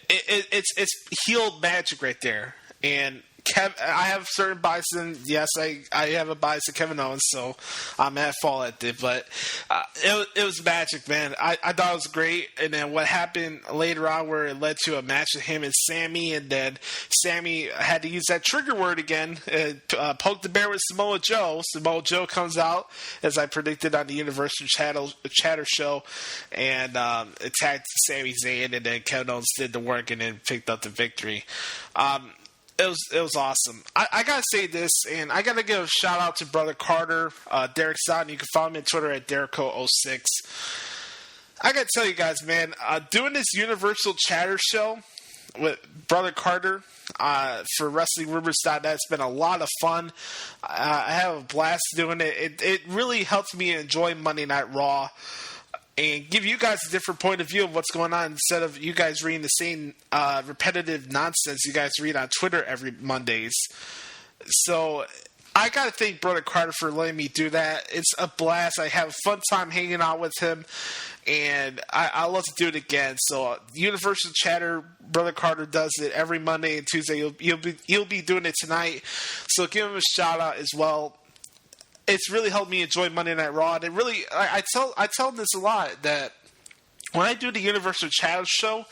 It's heel magic right there. And I have certain biases. Yes, I have a bias to Kevin Owens, so I'm at fault at it. But it was magic, man. I thought it was great. And then what happened later on where it led to a match with him and Sammy, and then Sammy had to use that trigger word again, poke the bear with Samoa Joe. Samoa Joe comes out, as I predicted on the Universal Chatter show, and attacked Sami Zayn, and then Kevin Owens did the work and then picked up the victory. It was awesome. I gotta say this, and I gotta give a shout out to Brother Carter, Derek Sutton. You can follow me on Twitter at Derrico06. I gotta tell you guys, man, doing this Universal Chatter show with Brother Carter for WrestlingRumors.net, it's been a lot of fun. I have a blast doing it. It really helps me enjoy Monday Night Raw and give you guys a different point of view of what's going on instead of you guys reading the same repetitive nonsense you guys read on Twitter every Mondays. So I got to thank Brother Carter for letting me do that. It's a blast. I have a fun time hanging out with him, and I'd love to do it again. So Universal Chatter, Brother Carter does it every Monday and Tuesday. You'll be doing it tonight. So give him a shout out as well. It's really helped me enjoy Monday Night Raw. And it really, I tell them this a lot, that when I do the Universal Chatter show,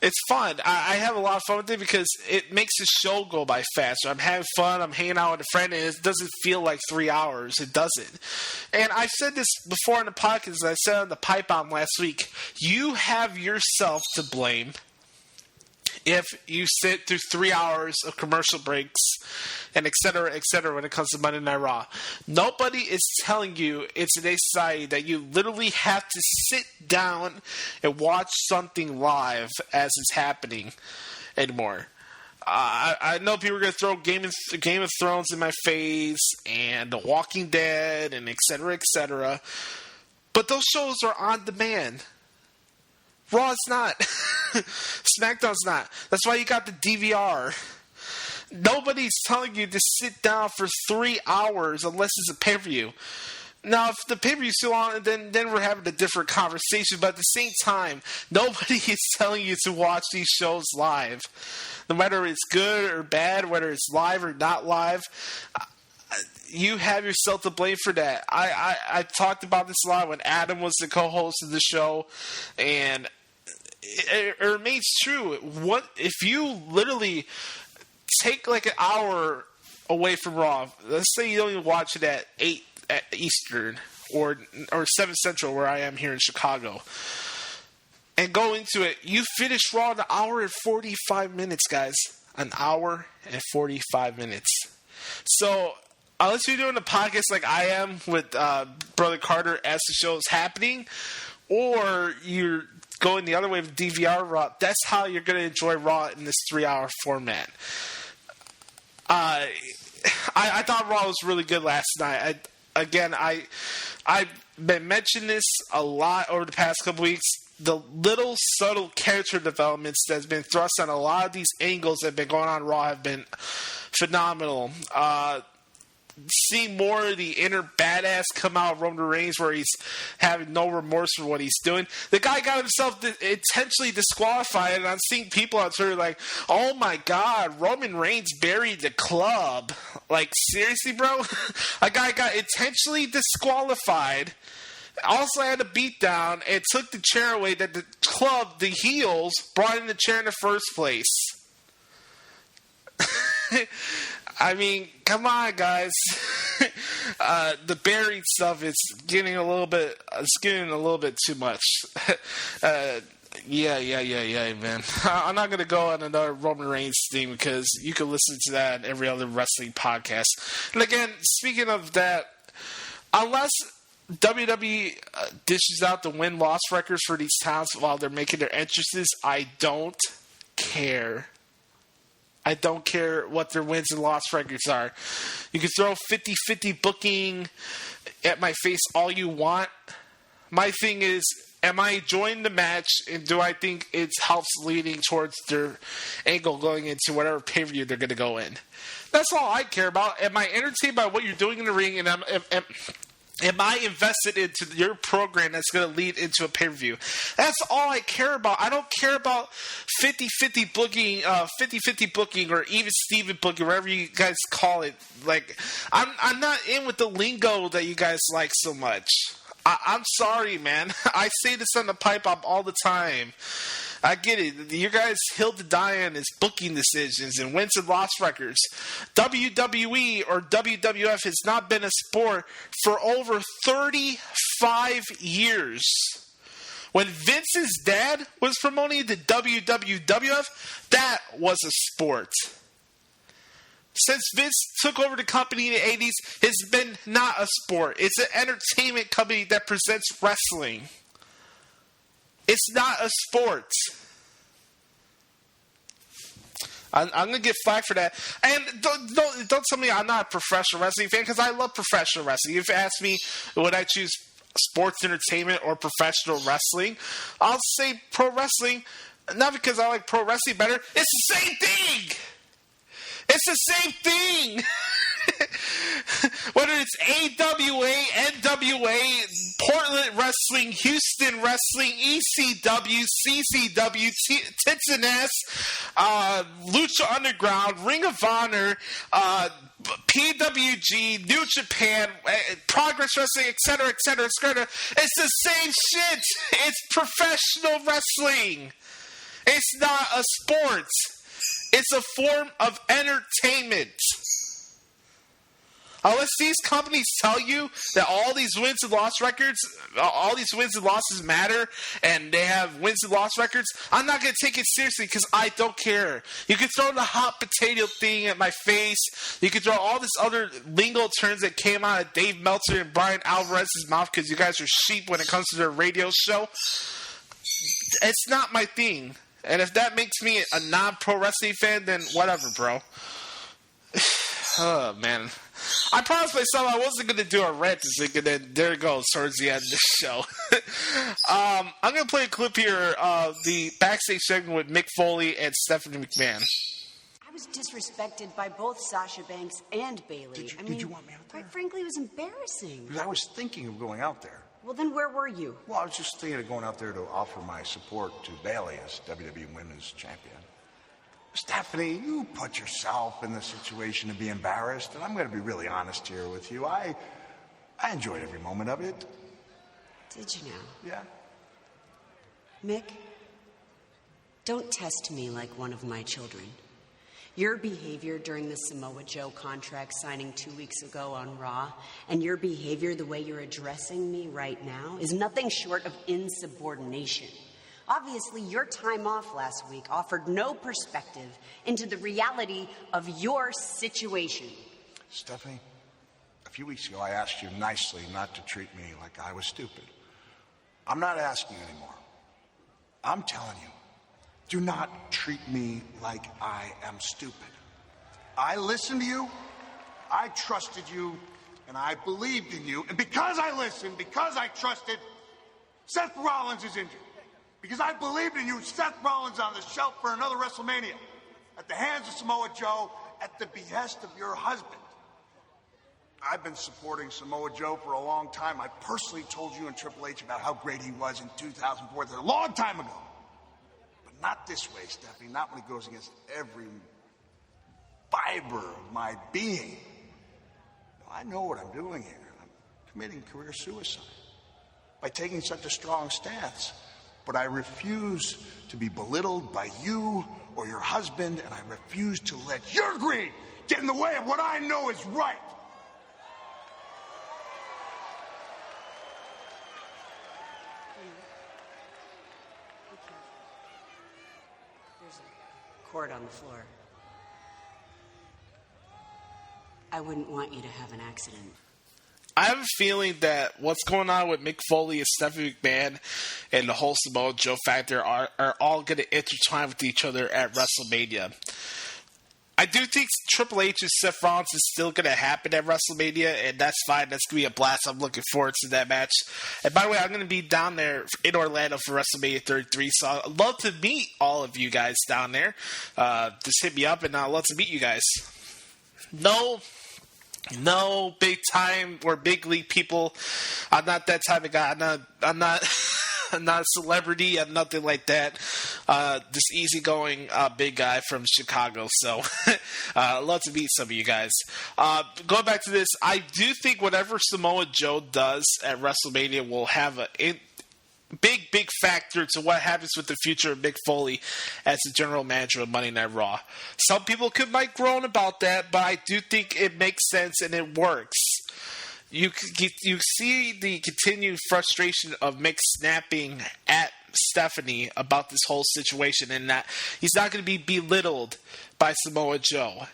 it's fun. I have a lot of fun with it because it makes the show go by faster. I'm having fun. I'm hanging out with a friend, and it doesn't feel like 3 hours. It doesn't. And I said this before in the podcast. I said on the Pipe Bomb last week, you have yourself to blame if you sit through 3 hours of commercial breaks and et cetera, when it comes to Monday Night Raw. Nobody is telling you in today's society that you literally have to sit down and watch something live as it's happening anymore. I know people are going to throw Game of Thrones in my face and The Walking Dead and et cetera, but those shows are on demand. Raw's not. SmackDown's not. That's why you got the DVR. Nobody's telling you to sit down for 3 hours unless it's a pay-per-view. Now, if the pay-per-view is too long, then we're having a different conversation. But at the same time, nobody is telling you to watch these shows live. No matter if it's good or bad, whether it's live or not live, you have yourself to blame for that. I talked about this a lot when Adam was the co-host of the show, and it remains true. What if you literally take like an hour away from Raw? Let's say you don't even watch it at 8 at Eastern or 7 Central, where I am here in Chicago, and go into it. You finish Raw in an hour and 45 minutes, guys. An hour and 45 minutes. So unless you're doing a podcast like I am with Brother Carter as the show is happening, or you're going the other way with DVR Raw, that's how you're going to enjoy Raw in this 3-hour format. I thought Raw was really good last night. I've been mentioning this a lot over the past couple weeks. The little subtle character developments that's been thrust on a lot of these angles that have been going on Raw have been phenomenal. Seeing more of the inner badass come out of Roman Reigns, where he's having no remorse for what he's doing. The guy got himself intentionally disqualified, and I'm seeing people on Twitter like, oh my god, Roman Reigns buried the club. Like, seriously, bro? A guy got intentionally disqualified, also had a beatdown, and took the chair away that the club, the heels, brought in the chair in the first place. I mean, come on, guys. The buried stuff is getting a little bit too much. Yeah, man. I'm not going to go on another Roman Reigns theme because you can listen to that on every other wrestling podcast. And again, speaking of that, unless WWE dishes out the win-loss records for these towns while they're making their entrances, I don't care. I don't care what their wins and loss records are. You can throw 50-50 booking at my face all you want. My thing is, am I enjoying the match, and do I think it helps leading towards their angle going into whatever pay-per-view they're going to go in? That's all I care about. Am I entertained by what you're doing in the ring, and am I invested into your program that's going to lead into a pay-per-view? That's all I care about. I don't care about 50-50 booking, or even Steven booking, whatever you guys call it. Like, I'm not in with the lingo that you guys like so much. I'm sorry, man. I say this on the pipe up all the time. I get it. You guys hill to die on is booking decisions and wins and loss records. WWE or WWF has not been a sport for over 35 years. When Vince's dad was promoting the WWF, that was a sport. Since Vince took over the company in the 80s, it's been not a sport. It's an entertainment company that presents wrestling. It's not a sport. I'm going to get flack for that. And don't tell me I'm not a professional wrestling fan, because I love professional wrestling. If you ask me, would I choose sports entertainment or professional wrestling, I'll say pro wrestling. Not because I like pro wrestling better. It's the same thing. It's the same thing. Whether it's AWA, NWA, Portland Wrestling, Houston Wrestling, ECW, CCW, Tits and S, Lucha Underground, Ring of Honor, PWG, New Japan, Progress Wrestling, etc., etc., etc. It's the same shit. It's professional wrestling. It's not a sport. It's a form of entertainment. Unless these companies tell you that all these wins and loss records, all these wins and losses matter, and they have wins and loss records, I'm not going to take it seriously because I don't care. You can throw the hot potato thing at my face. You can throw all this other lingo terms that came out of Dave Meltzer and Brian Alvarez's mouth because you guys are sheep when it comes to their radio show. It's not my thing. And if that makes me a non-pro wrestling fan, then whatever, bro. Oh, man. I promised myself I wasn't going to do a rant this week, and then there it goes towards the end of the show. I'm going to play a clip here of the backstage segment with Mick Foley and Stephanie McMahon. I was disrespected by both Sasha Banks and Bayley. Did you want me out there? Quite frankly, it was embarrassing. Because I was thinking of going out there. Well, then where were you? Well, I was just thinking of going out there to offer my support to Bayley as WWE Women's Champion. Stephanie, you put yourself in the situation to be embarrassed, and I'm going to be really honest here with you. I enjoyed every moment of it. Did you now? Yeah. Mick, don't test me like one of my children. Your behavior during the Samoa Joe contract signing 2 weeks ago on Raw, and your behavior the way you're addressing me right now, is nothing short of insubordination. Obviously, your time off last week offered no perspective into the reality of your situation. Stephanie, a few weeks ago I asked you nicely not to treat me like I was stupid. I'm not asking anymore. I'm telling you, do not treat me like I am stupid. I listened to you, I trusted you, and I believed in you. And because I listened, because I trusted, Seth Rollins is injured. Because I believed in you, Seth Rollins on the shelf for another WrestleMania. At the hands of Samoa Joe, at the behest of your husband. I've been supporting Samoa Joe for a long time. I personally told you and Triple H about how great he was in 2004. That's a long time ago. But not this way, Stephanie. Not when it goes against every fiber of my being. I know what I'm doing here. I'm committing career suicide by taking such a strong stance. But I refuse to be belittled by you or your husband, and I refuse to let your greed get in the way of what I know is right. There's a cord on the floor. I wouldn't want you to have an accident. I have a feeling that what's going on with Mick Foley and Stephanie McMahon and the whole Samoa Joe factor are all going to intertwine with each other at WrestleMania. I do think Triple H and Seth Rollins is still going to happen at WrestleMania, and that's fine. That's going to be a blast. I'm looking forward to that match. And by the way, I'm going to be down there in Orlando for WrestleMania 33, so I'd love to meet all of you guys down there. Just hit me up, and I'd love to meet you guys. No big time or big league people. I'm not that type of guy. I'm not a celebrity. I'm nothing like that. This easygoing big guy from Chicago. So I'd love to meet some of you guys. Going back to this, I do think whatever Samoa Joe does at WrestleMania will have a big factor to what happens with the future of Mick Foley as the general manager of Monday Night Raw. Some people might groan about that, but I do think it makes sense and it works. You see the continued frustration of Mick snapping at Stephanie about this whole situation, and that he's not going to be belittled by Samoa Joe.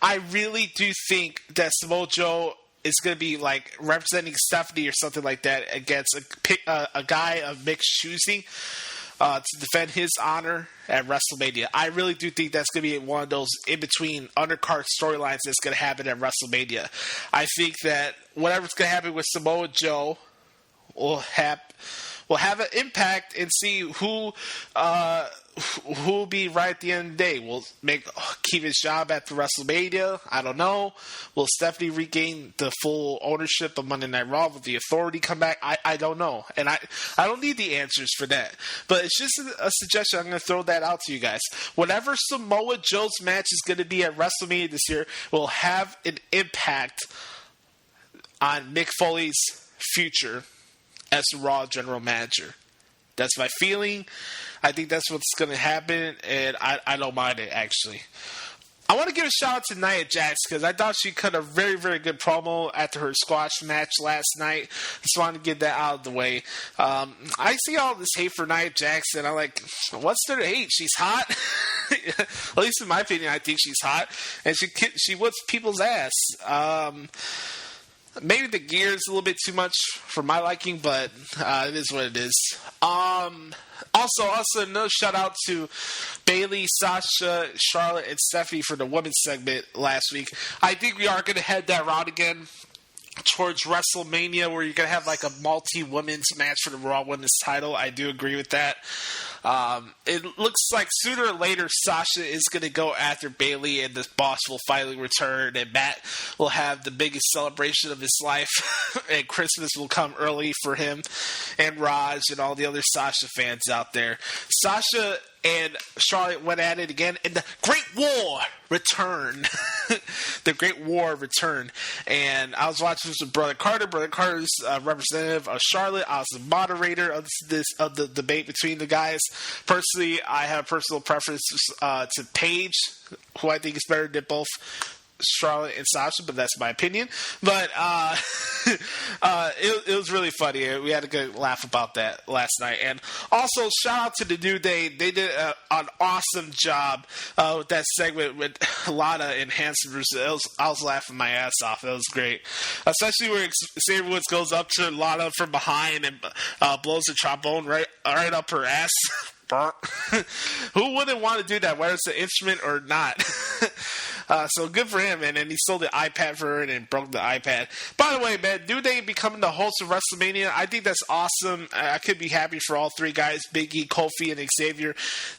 I really do think that Samoa Joe is going to be like representing Stephanie or something like that against a guy of Mick's choosing to defend his honor at WrestleMania. I really do think that's going to be one of those in-between undercard storylines that's going to happen at WrestleMania. I think that whatever's going to happen with Samoa Joe will have an impact and see who will be right at the end of the day. Will Mick keep his job after WrestleMania? I don't know. Will Stephanie regain the full ownership of Monday Night Raw? Will the authority come back? I don't know. And I don't need the answers for that. But it's just a suggestion. I'm going to throw that out to you guys. Whatever Samoa Joe's match is going to be at WrestleMania this year will have an impact on Mick Foley's future as the Raw general manager. That's my feeling. I think that's what's going to happen, and I don't mind it, actually. I want to give a shout out to Nia Jax because I thought she cut a very, very good promo after her squash match last night. Just wanted to get that out of the way. I see all this hate for Nia Jax, and I'm like, what's there to hate? She's hot. At least in my opinion, I think she's hot, and she whips people's ass. Maybe the gear is a little bit too much for my liking, but it is what it is. Also, no shout out to Bayley, Sasha, Charlotte, and Stephanie for the women's segment last week. I think we are going to head that route again towards WrestleMania, where you're going to have like a multi-women's match for the Raw Women's title. I do agree with that. It looks like sooner or later Sasha is going to go after Bayley, and the boss will finally return, and Matt will have the biggest celebration of his life, and Christmas will come early for him and Raj and all the other Sasha fans out there. Sasha and Charlotte went at it again, and the Great War returned. The Great War returned. And I was watching this with Brother Carter. Brother Carter's representative of Charlotte. I was the moderator of the debate between the guys. Personally, I have a personal preference to Paige, who I think is better than both Charlotte and Sasha, but that's my opinion. But it was really funny. We had a good laugh about that last night. And also, shout out to the New Day. They did an awesome job with that segment with a lot of enhancements. I was laughing my ass off. It was great. Especially where Xavier Woods goes up to Lana from behind and blows the trombone right up her ass. Who wouldn't want to do that, whether it's an instrument or not? So good for him, and then he stole the iPad for her and then broke the iPad. By the way, man, New Day becoming the host of WrestleMania, I think that's awesome. I could be happy for all three guys, Big E, Kofi, and Xavier.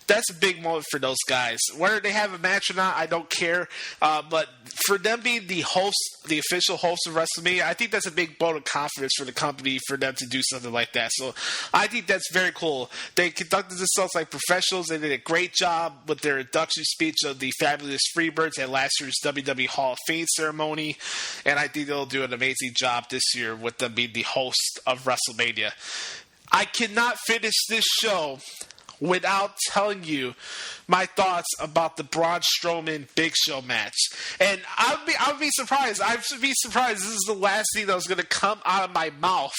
That's a big moment for those guys. Whether they have a match or not, I don't care. But for them being the official host of WrestleMania, I think that's a big vote of confidence for the company for them to do something like that. So I think that's very cool. They conducted themselves like professionals. They did a great job with their induction speech of the Fabulous Freebirds at last year's WWE Hall of Fame ceremony, and I think they'll do an amazing job this year with them being the host of WrestleMania. I cannot finish this show without telling you my thoughts about the Braun Strowman Big Show match. And I'll be surprised. I should be surprised. This is the last thing that was going to come out of my mouth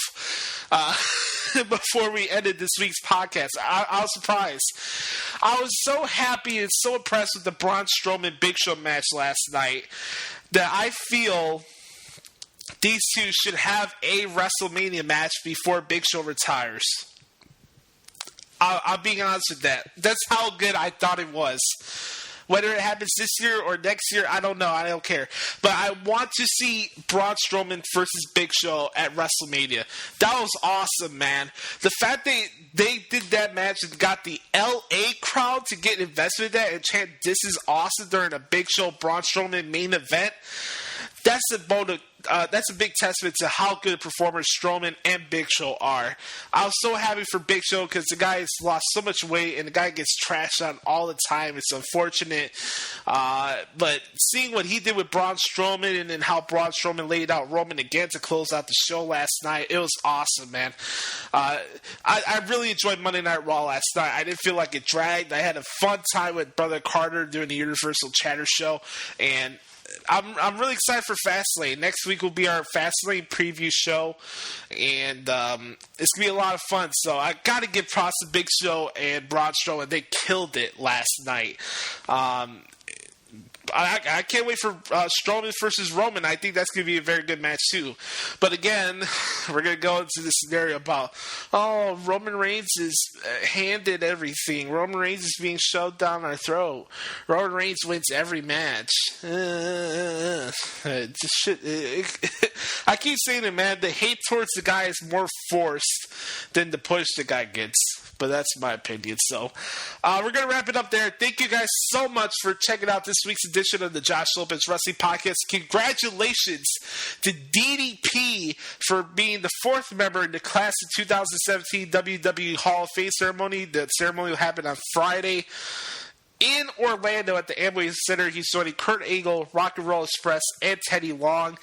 before we ended this week's podcast. I was surprised. I was so happy and so impressed with the Braun Strowman Big Show match last night that I feel these two should have a WrestleMania match before Big Show retires. I'm being honest with that. That's how good I thought it was. Whether it happens this year or next year, I don't know. I don't care. But I want to see Braun Strowman versus Big Show at WrestleMania. That was awesome, man. The fact that they did that match and got the LA crowd to get invested in that and chant, "This is awesome" during a Big Show Braun Strowman main event, that's a big testament to how good performers Strowman and Big Show are. I was so happy for Big Show because the guy has lost so much weight and the guy gets trashed on all the time. It's unfortunate. But seeing what he did with Braun Strowman and then how Braun Strowman laid out Roman again to close out the show last night, it was awesome, man. I really enjoyed Monday Night Raw last night. I didn't feel like it dragged. I had a fun time with Brother Carter doing the Universal Chatter Show, and I'm really excited for Fastlane. Next week will be our Fastlane preview show, and it's going to be a lot of fun. So I got to give props to Big Show and Braun Strowman. They killed it last night. I can't wait for Strowman versus Roman. I think that's going to be a very good match too. But again, we're going to go into this scenario about, Roman Reigns is handed everything. Roman Reigns is being shoved down our throat. Roman Reigns wins every match. I keep saying it, man. The hate towards the guy is more forced than the push the guy gets. But that's my opinion. So we're going to wrap it up there. Thank you guys so much for checking out this week's edition of the Josh Lopez Wrestling Podcast. Congratulations to DDP for being the fourth member in the class of 2017 WWE Hall of Fame ceremony. The ceremony will happen on Friday. in Orlando at the Amway Center. He's joining Kurt Angle, Rock and Roll Express, and Teddy Long.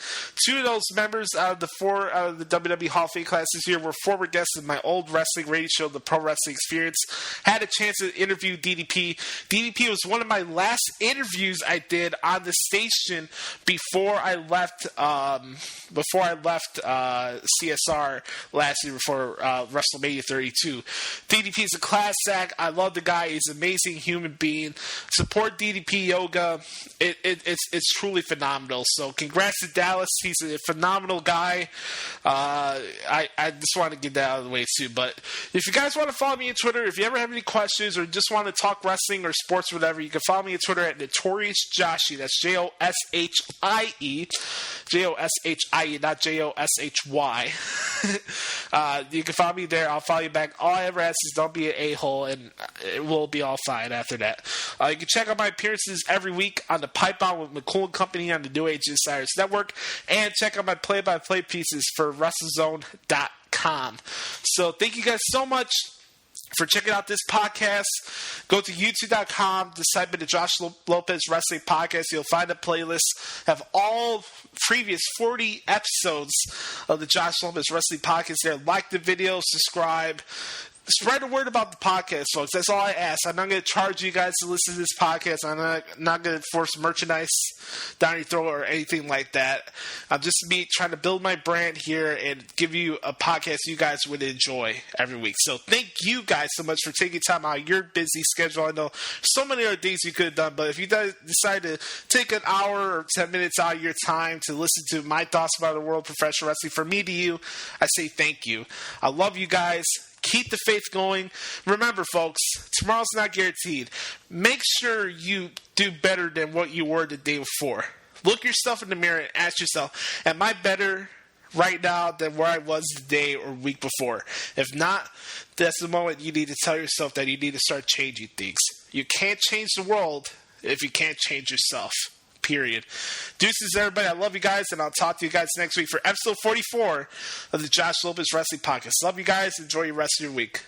2 of those members out of the 4 out of the WWE Hall of Fame class this year were former guests of my old wrestling radio show, The Pro Wrestling Experience. Had a chance to interview DDP. DDP was one of my last interviews I did on the station before I left CSR last year before WrestleMania 32. DDP is a class act. I love the guy. He's an amazing human being. Support DDP Yoga. It's truly phenomenal. So congrats to Dallas. He's a phenomenal guy. I just want to get that out of the way too. But if you guys want to follow me on Twitter, if you ever have any questions or just want to talk wrestling or sports or whatever, you can follow me on Twitter at Notorious Joshie. That's JOSHIE. JOSHIE, not JOSHY. You can follow me there. I'll follow you back. All I ever ask is don't be an a-hole, and it will be all fine after that. You can check out my appearances every week on the Pipe On with McCool & Company on the New Age Insiders Network, and check out my play-by-play pieces for WrestleZone.com. So thank you guys so much for checking out this podcast. Go to youtube.com, just type in the Josh Lopez Wrestling Podcast. You'll find a playlist. Have all previous 40 episodes of the Josh Lopez Wrestling Podcast there. Like the video, subscribe. Spread the word about the podcast, folks. That's all I ask. I'm not going to charge you guys to listen to this podcast. I'm not going to force merchandise down your throat or anything like that. I'm just me trying to build my brand here and give you a podcast you guys would enjoy every week. So thank you guys so much for taking time out of your busy schedule. I know so many other things you could have done, but if you decide to take an hour or 10 minutes out of your time to listen to my thoughts about the world of professional wrestling, from me to you, I say thank you. I love you guys. Keep the faith going. Remember, folks, tomorrow's not guaranteed. Make sure you do better than what you were the day before. Look yourself in the mirror and ask yourself, am I better right now than where I was the day or week before? If not, that's the moment you need to tell yourself that you need to start changing things. You can't change the world if you can't change yourself. Period. Deuces, everybody. I love you guys, and I'll talk to you guys next week for episode 44 of the Josh Lopez Wrestling Podcast. Love you guys. Enjoy your rest of your week.